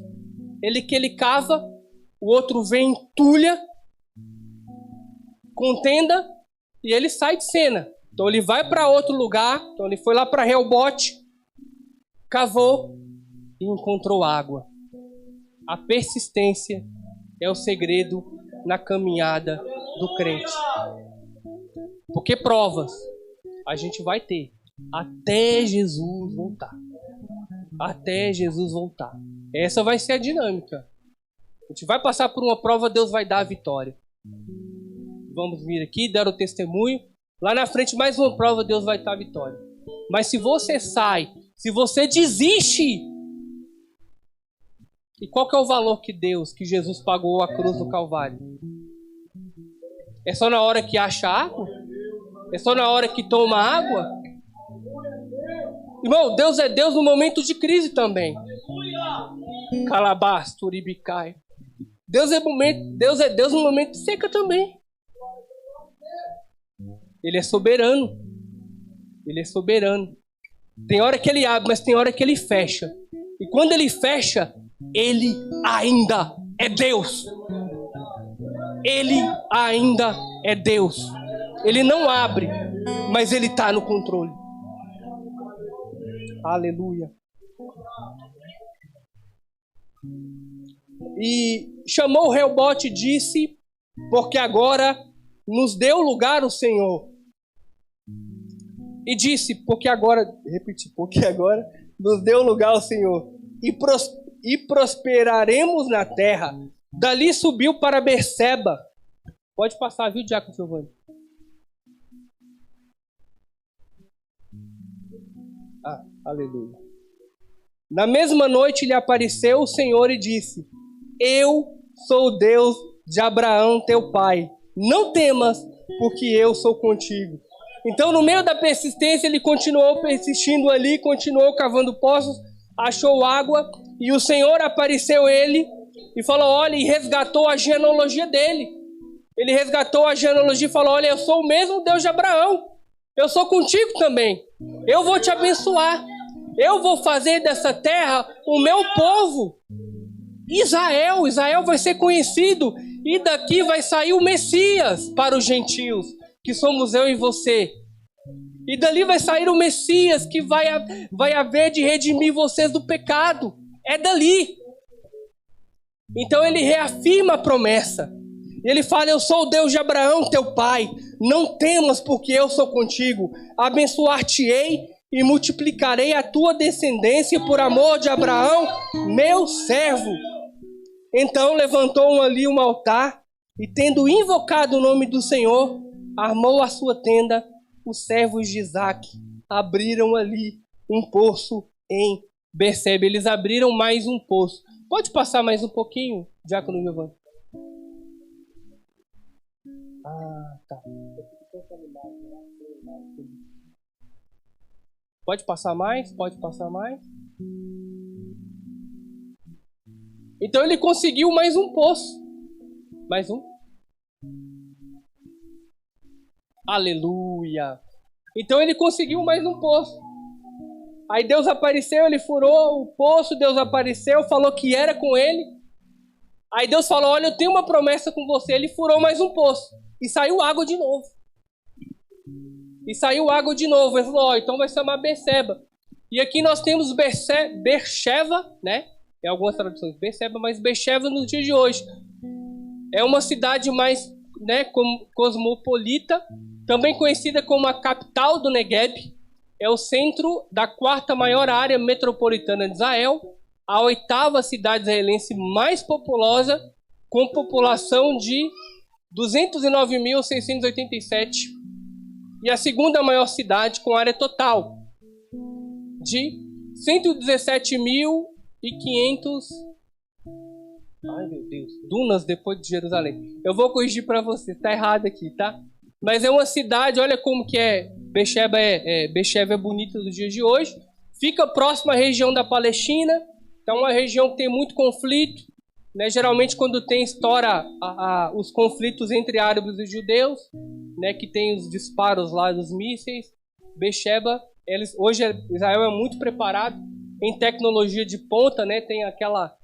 ele cava, o outro vem, entulha, contenda, e ele sai de cena. Então ele vai para outro lugar, então ele foi lá para Reobote, cavou e encontrou água. A persistência é o segredo na caminhada do crente. Porque provas a gente vai ter até Jesus voltar. Até Jesus voltar. Essa vai ser a dinâmica. A gente vai passar por uma prova, Deus vai dar a vitória. Vamos vir aqui, dar o testemunho. Lá na frente, mais uma prova, Deus vai dar a vitória. Mas se você sai, se você desiste, e qual que é o valor que Jesus pagou a cruz do Calvário? É só na hora que acha água? É só na hora que toma água? Irmão, Deus é Deus no momento de crise também. Calabás, turibicai. Deus é Deus no momento de seca também. Ele é soberano. Ele é soberano. Tem hora que ele abre, mas tem hora que ele fecha. E quando ele fecha, ele ainda é Deus. Ele ainda é Deus. Ele não abre, mas ele está no controle. Aleluia. E chamou o Reobote e disse, porque agora nos deu lugar o Senhor. E disse, porque agora nos deu lugar o Senhor. E prosperaremos na terra. Dali subiu para Berseba. Pode passar, viu, Diácono Giovanni? Aleluia. Na mesma noite lhe apareceu o Senhor e disse, eu sou o Deus de Abraão, teu pai. Não temas, porque eu sou contigo. Então, no meio da persistência, ele continuou persistindo ali, continuou cavando poços, achou água, e o Senhor apareceu a ele e falou, olha, e resgatou a genealogia dele. Ele resgatou a genealogia e falou, olha, eu sou o mesmo Deus de Abraão. Eu sou contigo também. Eu vou te abençoar. Eu vou fazer dessa terra o meu povo. Israel. Israel vai ser conhecido. E daqui vai sair o Messias para os gentios, que somos eu e você. E dali vai sair o Messias que vai haver de redimir vocês do pecado. É dali. Então ele reafirma a promessa. Ele fala, eu sou o Deus de Abraão, teu pai. Não temas, porque eu sou contigo. Abençoar-te-ei e multiplicarei a tua descendência por amor de Abraão, meu servo. Então levantou ali um altar e, tendo invocado o nome do Senhor, armou a sua tenda. Os servos de Isaac abriram ali um poço em Berseba. Eles abriram mais um poço. Pode passar mais um pouquinho, Diácono Giovanni? Tá. Pode passar mais? Pode passar mais? Então ele conseguiu mais um poço. Mais um. Aleluia. Então ele conseguiu mais um poço. Aí Deus apareceu, ele furou o poço, Deus apareceu, falou que era com ele. Aí Deus falou, olha, eu tenho uma promessa com você. Ele furou mais um poço. E saiu água de novo. Ele falou, então vai chamar Berseba. E aqui nós temos Beersheba, né? Tem algumas traduções Berseba, mas Beersheba nos dias de hoje. É uma cidade mais né, cosmopolita, também conhecida como a capital do Negueb. É o centro da 4ª maior área metropolitana de Israel, a 8ª cidade israelense mais populosa, com população de 209.687, e a 2ª maior cidade com área total de 117.500 dunas depois de Jerusalém. Eu vou corrigir para você, tá errado aqui, tá? Mas é uma cidade, olha como que é. Beersheba é bonita dos dias de hoje. Fica próxima à região da Palestina. Então é uma região que tem muito conflito, né? Geralmente quando tem estoura os conflitos entre árabes e judeus, né? Que tem os disparos lá dos mísseis. Beersheba, hoje Israel é muito preparado em tecnologia de ponta, né? Tem aquela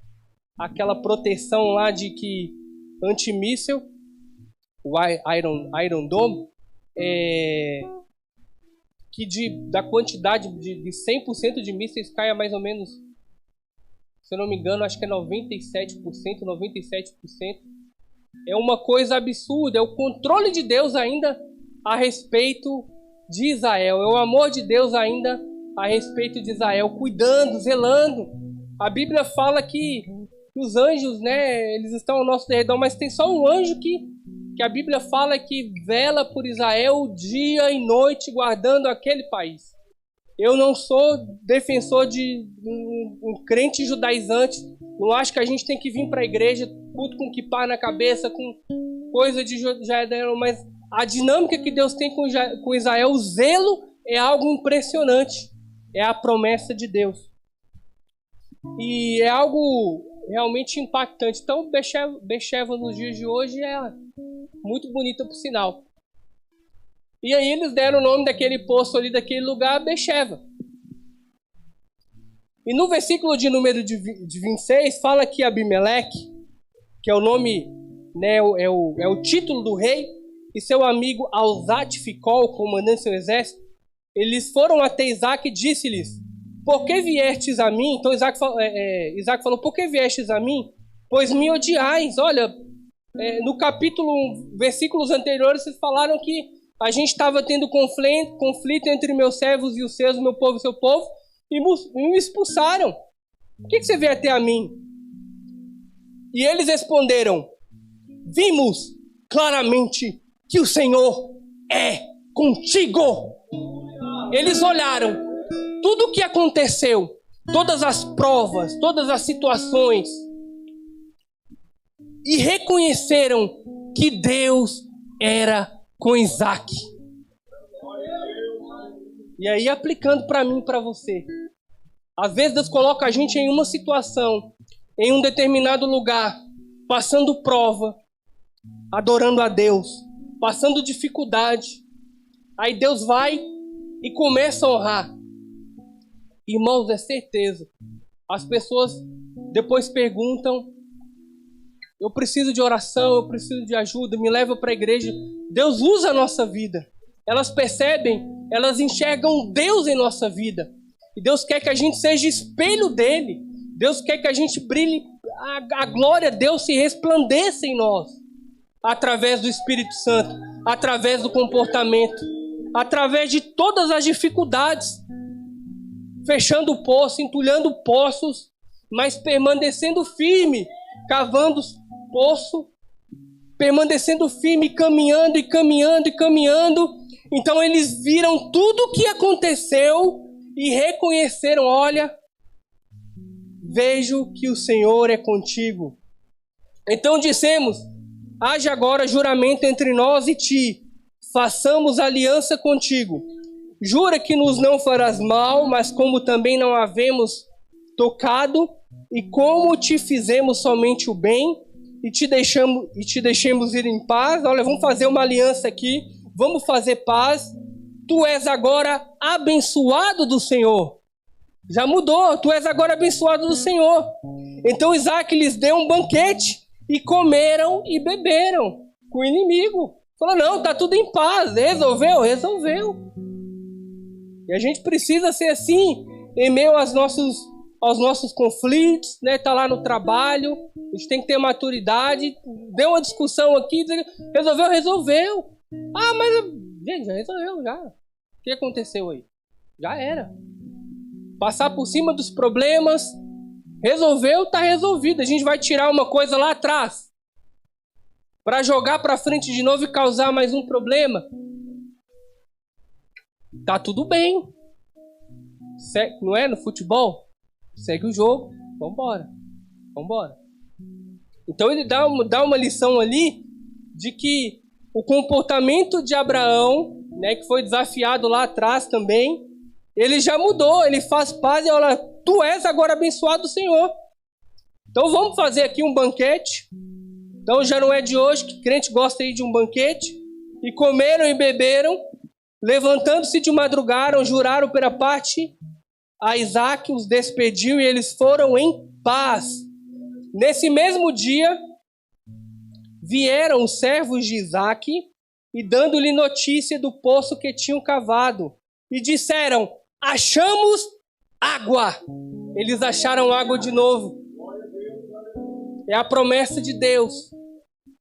proteção lá de que antimíssil, o Iron Dome, que da quantidade de 100% de mísseis cai a mais ou menos, se eu não me engano, acho que é 97%. É uma coisa absurda, é o controle de Deus ainda a respeito de Israel, é o amor de Deus ainda a respeito de Israel, cuidando, zelando. A Bíblia fala que os anjos, né, eles estão ao nosso redor, mas tem só um anjo que a Bíblia fala que vela por Israel dia e noite, guardando aquele país. Eu não sou defensor de um crente judaizante, não acho que a gente tem que vir para a igreja puto com kippah na cabeça, com coisa de Israel, mas a dinâmica que Deus tem com Israel, o zelo é algo impressionante, é a promessa de Deus. E é algo realmente impactante. Então, Beersheba nos dias de hoje é muito bonita, por sinal. E aí eles deram o nome daquele poço ali, daquele lugar, Beersheba. E no versículo de número de 26, fala que Abimeleque, que é o nome, né, é o título do rei, e seu amigo Alzate Ficol, comandante do seu exército, eles foram até Isaac e disse-lhes: por que viestes a mim? Então Isaac falou: por que viestes a mim? Pois me odiais. Olha, no capítulo, versículos anteriores, vocês falaram que a gente estava tendo conflito entre meus servos e os seus, meu povo e seu povo, e me expulsaram. Por que você veio até a mim? E eles responderam: vimos claramente que o Senhor é contigo. Eles olharam tudo o que aconteceu, todas as provas, todas as situações, e reconheceram que Deus era com Isaac. E aí, aplicando para mim e para você, às vezes Deus coloca a gente em uma situação, em um determinado lugar, passando prova, adorando a Deus, passando dificuldade. Aí Deus vai e começa a honrar. Irmãos, é certeza. As pessoas depois perguntam: eu preciso de oração, eu preciso de ajuda, me leva para a igreja. Deus usa a nossa vida. Elas percebem, elas enxergam Deus em nossa vida. E Deus quer que a gente seja espelho dele. Deus quer que a gente brilhe, a glória de Deus se resplandeça em nós. Através do Espírito Santo, através do comportamento, através de todas as dificuldades. Fechando o poço, entulhando poços, mas permanecendo firme, cavando poço, permanecendo firme, caminhando e caminhando e caminhando. Então eles viram tudo o que aconteceu e reconheceram: olha, vejo que o Senhor é contigo. Então dissemos: haja agora juramento entre nós e ti, façamos aliança contigo. Jura que nos não farás mal, mas como também não havemos tocado, e como te fizemos somente o bem, e te deixemos ir em paz. Olha, vamos fazer uma aliança aqui, vamos fazer paz. Tu és agora abençoado do Senhor. Já mudou, tu és agora abençoado do Senhor. Então Isaac lhes deu um banquete, e comeram e beberam com o inimigo. Falou: não, tá tudo em paz. Resolveu. E a gente precisa ser assim em meio aos nossos aos nossos conflitos, né? Tá lá no trabalho, a gente tem que ter maturidade. Deu uma discussão aqui, resolveu. Ah, mas, gente, já resolveu, já. O que aconteceu aí? Já era. Passar por cima dos problemas, resolveu, tá resolvido. A gente vai tirar uma coisa lá atrás para jogar para frente de novo e causar mais um problema. Tá tudo bem. Não é no futebol? Segue o jogo. Vambora. Então ele dá uma lição ali de que o comportamento de Abraão, né, que foi desafiado lá atrás também, ele já mudou, ele faz paz e olha, tu és agora abençoado do Senhor. Então vamos fazer aqui um banquete. Então já não é de hoje que crente gosta aí de um banquete. E comeram e beberam, levantando-se de madrugada, juraram pela parte a Isaac, os despediu e eles foram em paz. Nesse mesmo dia, vieram os servos de Isaac e dando-lhe notícia do poço que tinham cavado. E disseram, achamos água. Eles acharam água de novo. É a promessa de Deus.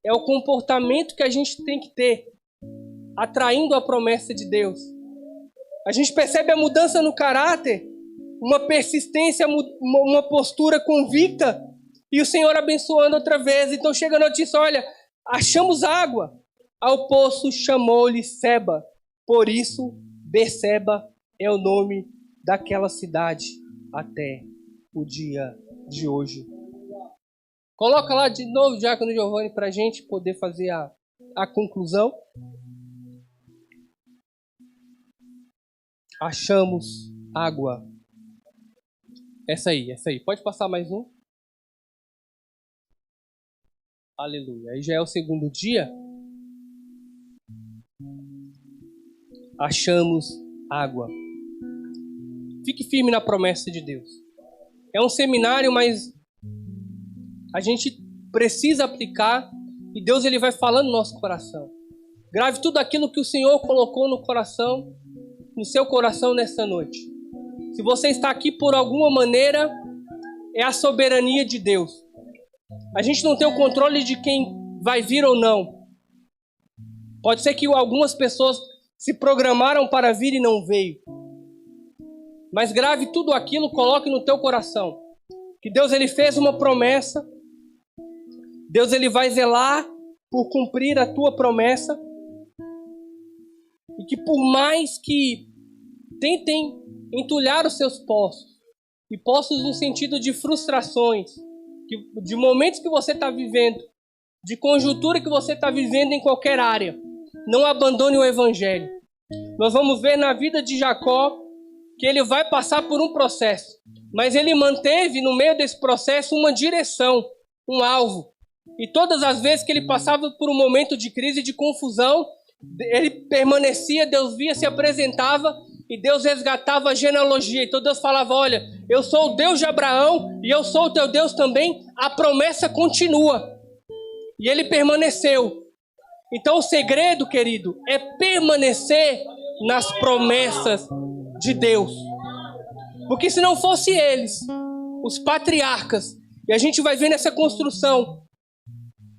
É o comportamento que a gente tem que ter, atraindo a promessa de Deus. A gente percebe a mudança no caráter, uma persistência, uma postura convicta, e o Senhor abençoando outra vez. Então chega a notícia, olha, achamos água. Ao poço chamou-lhe Seba. Por isso, Beceba é o nome daquela cidade até o dia de hoje. Coloca lá de novo, Diácono Giovanni, para a gente poder fazer a conclusão. Achamos água. Essa aí. Pode passar mais um? Aleluia. Aí já é o segundo dia. Achamos água. Fique firme na promessa de Deus. É um seminário, mas a gente precisa aplicar e Deus ele vai falando no nosso coração. Grave tudo aquilo que o Senhor colocou no seu coração nessa noite. Se você está aqui por alguma maneira, é a soberania de Deus. A gente não tem o controle de quem vai vir ou não. Pode ser que algumas pessoas se programaram para vir e não veio. Mas grave tudo aquilo, coloque no teu coração. Que Deus ele fez uma promessa. Deus ele vai zelar por cumprir a tua promessa. E que por mais que tentem entulhar os seus poços, e poços no sentido de frustrações, de momentos que você está vivendo, de conjuntura que você está vivendo em qualquer área, não abandone o Evangelho. Nós vamos ver na vida de Jacó que ele vai passar por um processo, mas ele manteve no meio desse processo uma direção, um alvo. E todas as vezes que ele passava por um momento de crise, de confusão, ele permanecia, Deus via, se apresentava e Deus resgatava a genealogia. Então Deus falava, olha, eu sou o Deus de Abraão e eu sou o teu Deus também. A promessa continua. E ele permaneceu. Então o segredo, querido, é permanecer nas promessas de Deus. Porque se não fosse eles, os patriarcas, e a gente vai ver nessa construção,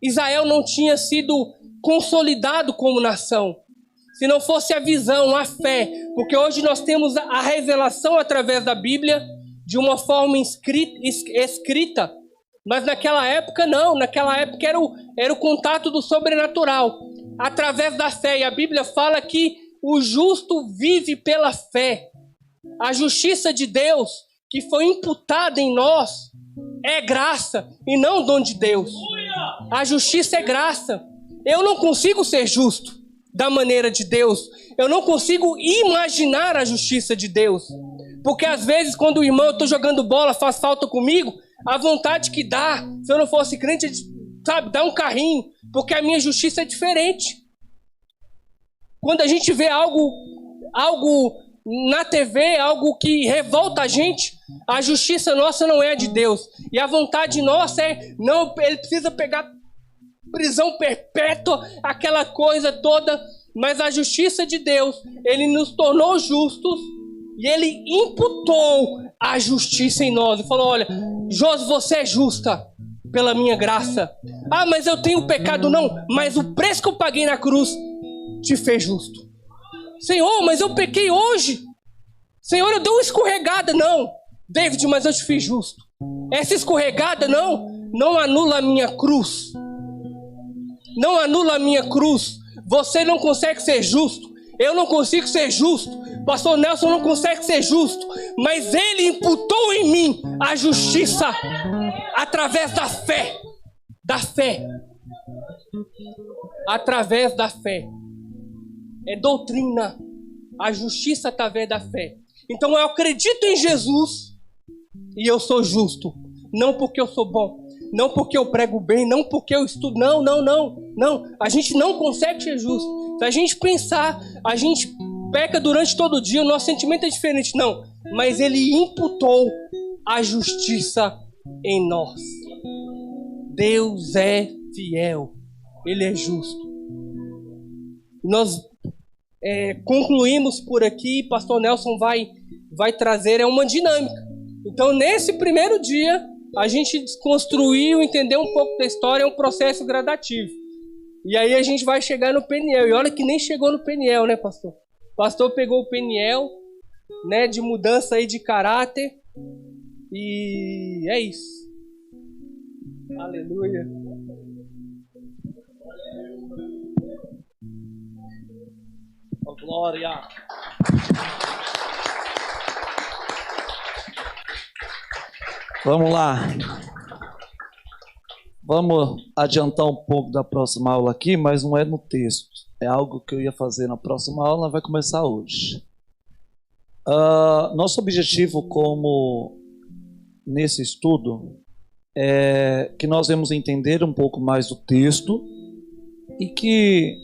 Israel não tinha sido consolidado como nação. Se não fosse a visão, a fé, porque hoje nós temos a revelação através da Bíblia de uma forma escrita, mas naquela época não, naquela época era o contato do sobrenatural, através da fé, e a Bíblia fala que o justo vive pela fé. A justiça de Deus que foi imputada em nós é graça e não dom de Deus. A justiça é graça. Eu não consigo ser justo da maneira de Deus. Eu não consigo imaginar a justiça de Deus. Porque às vezes quando o irmão, eu estou jogando bola, faz falta comigo, a vontade que dá, se eu não fosse crente, sabe, dá um carrinho. Porque a minha justiça é diferente. Quando a gente vê algo na TV, algo que revolta a justiça nossa não é a de Deus. E a vontade nossa é, não, ele precisa pegar prisão perpétua, aquela coisa toda. Mas a justiça de Deus, ele nos tornou justos E ele imputou a justiça em nós. E falou, olha, Josi, você é justa pela minha graça. Ah, mas eu tenho pecado. Não, mas o preço que eu paguei na cruz te fez justo. Senhor, mas eu pequei hoje. Senhor, eu dei uma escorregada. Não, David, mas eu te fiz justo. Essa escorregada não anula a minha cruz. Não anula a minha cruz. Você não consegue ser justo. Eu não consigo ser justo. Pastor Nelson não consegue ser justo. Mas ele imputou em mim a justiça através da fé. Da fé. Através da fé. É doutrina. A justiça através da fé. Então eu acredito em Jesus e eu sou justo. Não porque eu sou bom. Não porque eu prego bem, não porque eu estudo. Não. A gente não consegue ser justo. Se a gente pensar, a gente peca durante todo o dia, o nosso sentimento é diferente. Não, mas ele imputou a justiça em nós. Deus é fiel. Ele é justo. Nós concluímos por aqui. Pastor Nelson vai trazer uma dinâmica. Então, nesse primeiro dia, a gente desconstruiu, entendeu um pouco da história, é um processo gradativo. E aí a gente vai chegar no Peniel. E olha que nem chegou no Peniel, né, pastor? O pastor pegou o Peniel, né, de mudança aí de caráter. E é isso. Aleluia. Oh, glória. Vamos lá. Vamos adiantar um pouco da próxima aula aqui, mas não é no texto. É algo que eu ia fazer na próxima aula, vai começar hoje. Nosso objetivo nesse estudo é que nós vamos entender um pouco mais do texto e que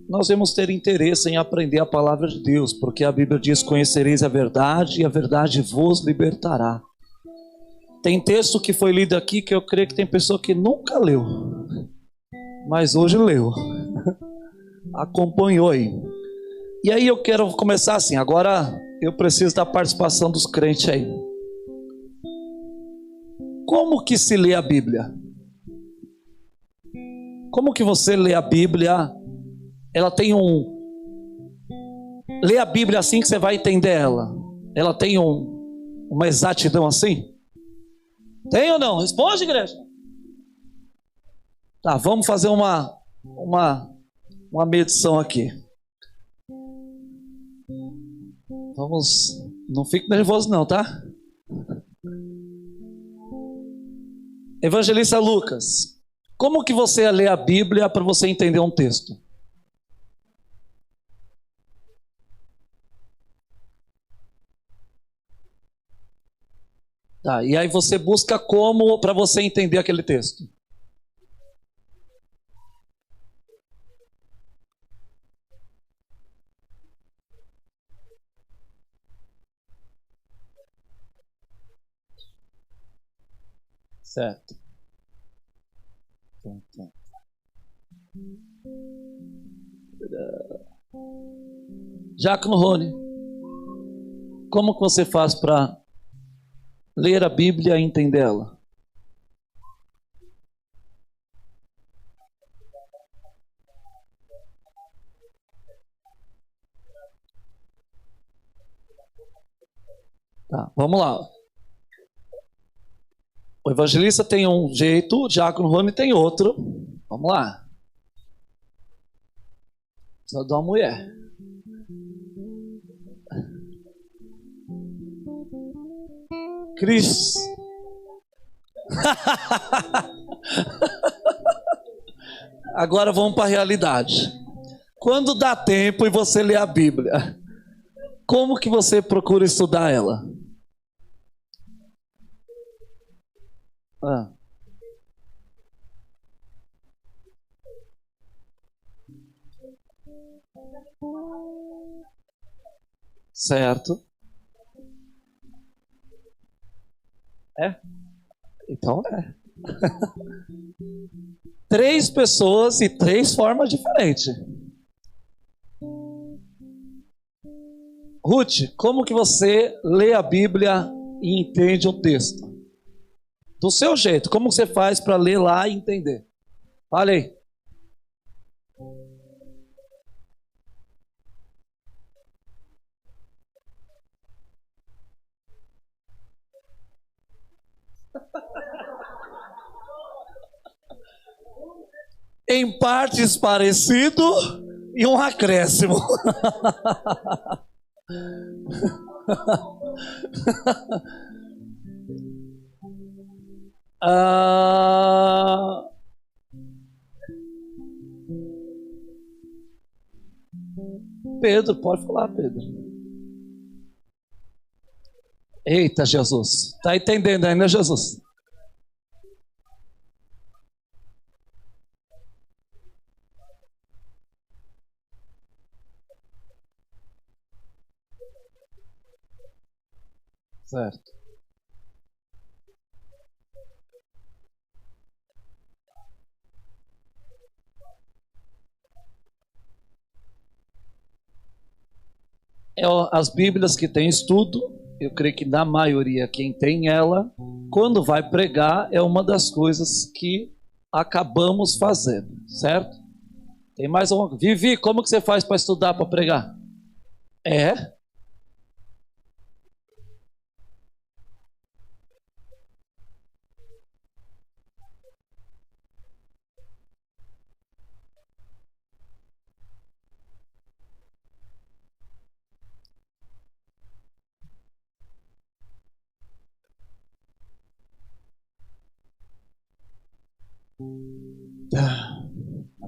nós vamos ter interesse em aprender a palavra de Deus, porque a Bíblia diz: conhecereis a verdade e a verdade vos libertará. Tem texto que foi lido aqui que eu creio que tem pessoa que nunca leu, mas hoje leu, acompanhou aí. E aí eu quero começar assim, agora eu preciso da participação dos crentes aí. Como que se lê a Bíblia? Como que você lê a Bíblia? Ela tem lê a Bíblia assim que você vai entender ela. Ela tem uma exatidão assim? Tem ou não? Responde, igreja. Tá, vamos fazer uma medição aqui. Vamos, não fique nervoso não, tá? Evangelista Lucas, como que você lê a Bíblia para você entender um texto? Tá, e aí você busca como para você entender aquele texto? Certo. Diácono Rony, como que você faz para ler a Bíblia e entendê-la? Tá, vamos lá. O evangelista tem um jeito, o diácono Rony tem outro. Vamos lá. Precisa de uma mulher. Cris. Agora vamos para a realidade. Quando dá tempo e você lê a Bíblia, como que você procura estudar ela? Certo. Então é. 3 pessoas e 3 formas diferentes. Ruth, como que você lê a Bíblia e entende o texto? Do seu jeito, como você faz para ler lá e entender? Fale aí. Em partes parecido e um acréscimo. Pedro, pode falar, Pedro. Eita, Jesus. Tá entendendo ainda, Jesus? Certo. As Bíblias que têm estudo, eu creio que na maioria quem tem ela, quando vai pregar, é uma das coisas que acabamos fazendo, certo? Tem mais uma. Vivi, como que você faz para estudar, para pregar? É?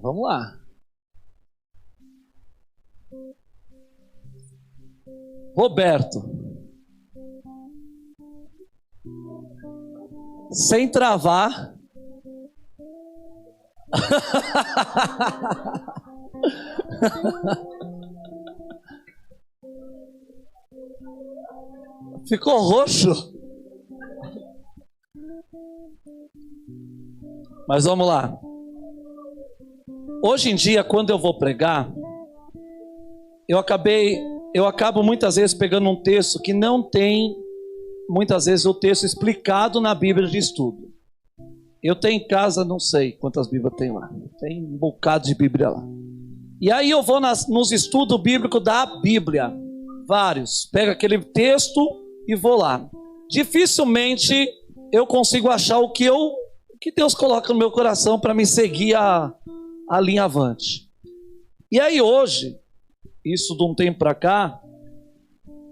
Vamos lá. Roberto. Sem travar. Ficou roxo. Mas vamos lá. Hoje em dia, quando eu vou pregar, eu acabo muitas vezes pegando um texto que não tem, muitas vezes, o texto explicado na Bíblia de estudo. Eu tenho em casa, não sei quantas Bíblias tem lá. Tem um bocado de Bíblia lá. E aí eu vou nos estudos bíblicos da Bíblia. Vários. Pego aquele texto e vou lá. Dificilmente eu consigo achar o que Deus coloca no meu coração para me seguir a linha avante. E aí hoje, isso de um tempo para cá,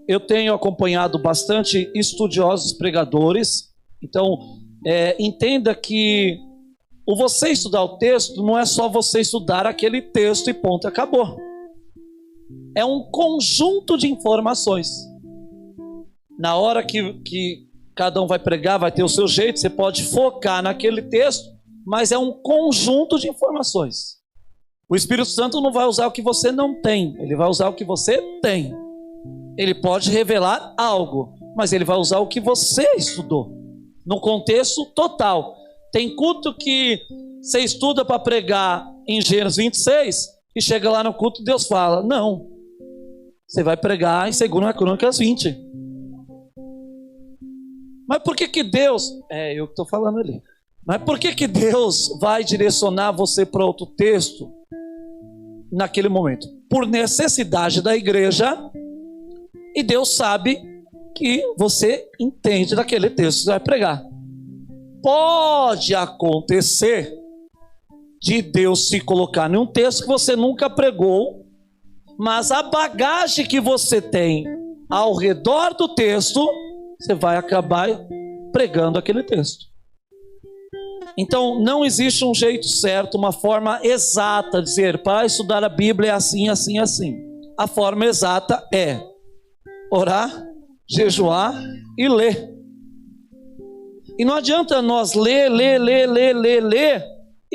eu tenho acompanhado bastante estudiosos pregadores. Então, entenda que você estudar o texto não é só você estudar aquele texto e ponto, acabou. É um conjunto de informações. Na hora que cada um vai pregar, vai ter o seu jeito, você pode focar naquele texto, mas é um conjunto de informações. O Espírito Santo não vai usar o que você não tem, ele vai usar o que você tem. Ele pode revelar algo, mas ele vai usar o que você estudou, no contexto total. Tem culto que você estuda para pregar em Gênesis 26 e chega lá no culto e Deus fala, não, você vai pregar em 2 Crônicas 20. Mas por que Deus... eu que estou falando ali. Mas por que Deus vai direcionar você para outro texto naquele momento? Por necessidade da igreja, e Deus sabe que você entende daquele texto que você vai pregar. Pode acontecer de Deus se colocar em um texto que você nunca pregou, mas a bagagem que você tem ao redor do texto, você vai acabar pregando aquele texto. Então, não existe um jeito certo, uma forma exata de dizer, para estudar a Bíblia é assim, assim, assim. A forma exata é orar, jejuar e ler. E não adianta nós ler e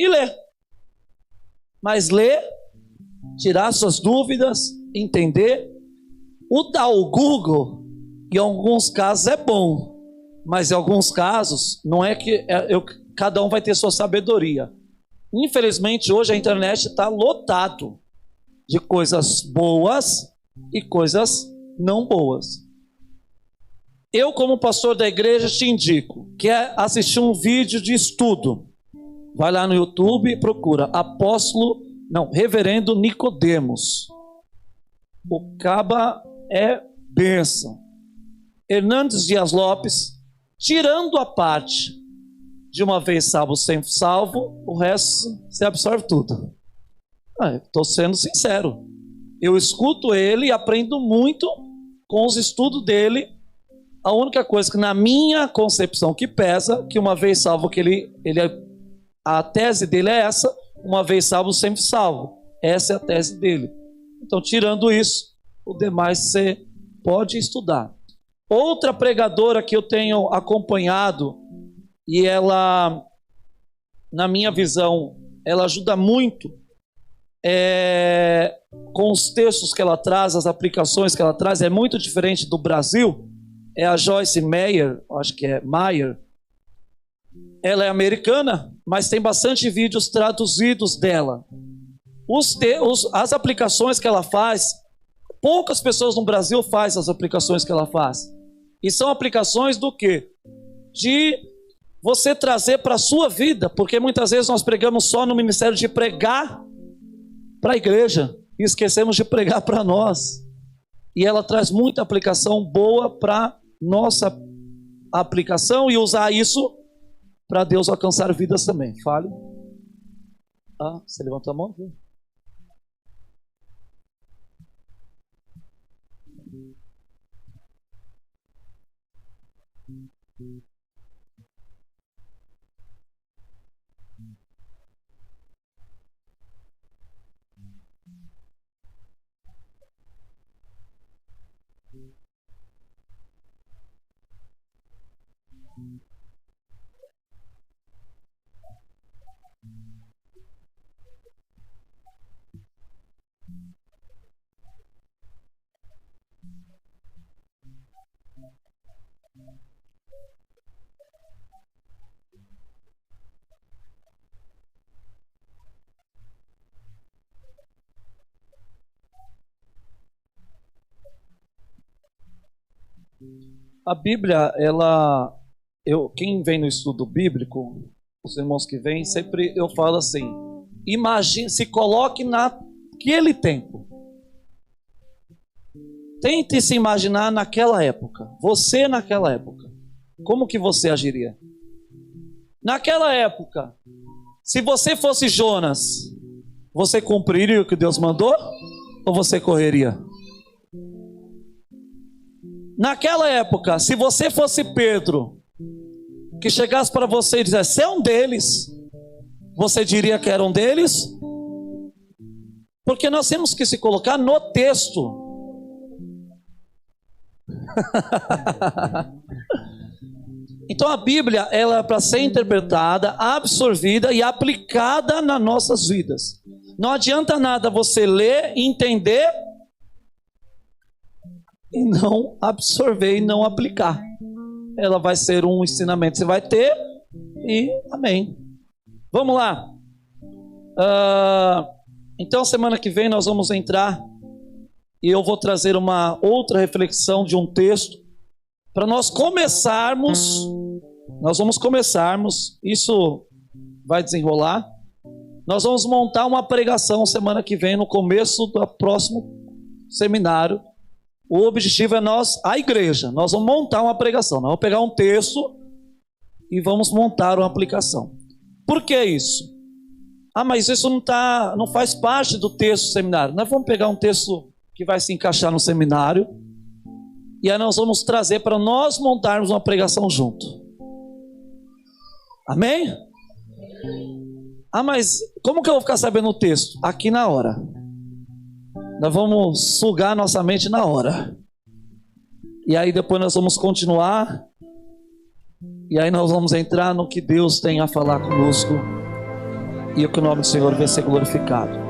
ler. Mas ler, tirar suas dúvidas, entender. O dar o Google, em alguns casos é bom, mas em alguns casos não é que cada um vai ter sua sabedoria. Infelizmente hoje a internet está lotado de coisas boas e coisas não boas. Eu, como pastor da igreja, te indico, quer assistir um vídeo de estudo, vai lá no YouTube e procura Reverendo Nicodemos. O caba é bênção. Hernandes Dias Lopes, tirando a parte de uma vez salvo, sempre salvo, o resto você absorve tudo. Estou sendo sincero. Eu escuto ele e aprendo muito com os estudos dele. A única coisa que na minha concepção que pesa, que uma vez salvo, a tese dele é essa, uma vez salvo, sempre salvo. Essa é a tese dele. Então, tirando isso, o demais você pode estudar. Outra pregadora que eu tenho acompanhado, e ela, na minha visão, ela ajuda muito com os textos que ela traz, as aplicações que ela traz, é muito diferente do Brasil. É a Joyce Meyer, acho que é Meyer. Ela é americana, mas tem bastante vídeos traduzidos dela. As aplicações que ela faz, poucas pessoas no Brasil fazem as aplicações que ela faz. E são aplicações do quê? De você trazer para a sua vida, porque muitas vezes nós pregamos só no ministério de pregar para a igreja e esquecemos de pregar para nós. E ela traz muita aplicação boa para nossa aplicação e usar isso para Deus alcançar vidas também. Fale. Você levantou a mão? Viu? A Bíblia, quem vem no estudo bíblico, os irmãos que vêm, sempre eu falo assim, imagine, se coloque naquele tempo. Tente se imaginar naquela época, você naquela época. Como que você agiria? Naquela época, se você fosse Jonas, você cumpriria o que Deus mandou? Ou você correria? Naquela época, se você fosse Pedro, que chegasse para você e dissesse, você é um deles, você diria que era um deles? Porque nós temos que se colocar no texto. Então a Bíblia, ela é para ser interpretada, absorvida e aplicada nas nossas vidas. Não adianta nada você ler, entender e não absorver e não aplicar. Ela vai ser um ensinamento que você vai ter e amém. Vamos lá. Então semana que vem nós vamos entrar e eu vou trazer uma outra reflexão de um texto para nós começarmos. Nós vamos começarmos, isso vai desenrolar. Nós vamos montar uma pregação semana que vem no começo do próximo seminário. O objetivo é a igreja, nós vamos montar uma pregação, nós vamos pegar um texto e vamos montar uma aplicação. Por que isso? Mas isso não faz parte do texto do seminário. Nós vamos pegar um texto que vai se encaixar no seminário e aí nós vamos trazer para nós montarmos uma pregação junto. Amém? Mas como que eu vou ficar sabendo o texto? Aqui na hora. Nós vamos sugar nossa mente na hora. E aí depois nós vamos continuar. E aí nós vamos entrar no que Deus tem a falar conosco. E que o nome do Senhor venha ser glorificado.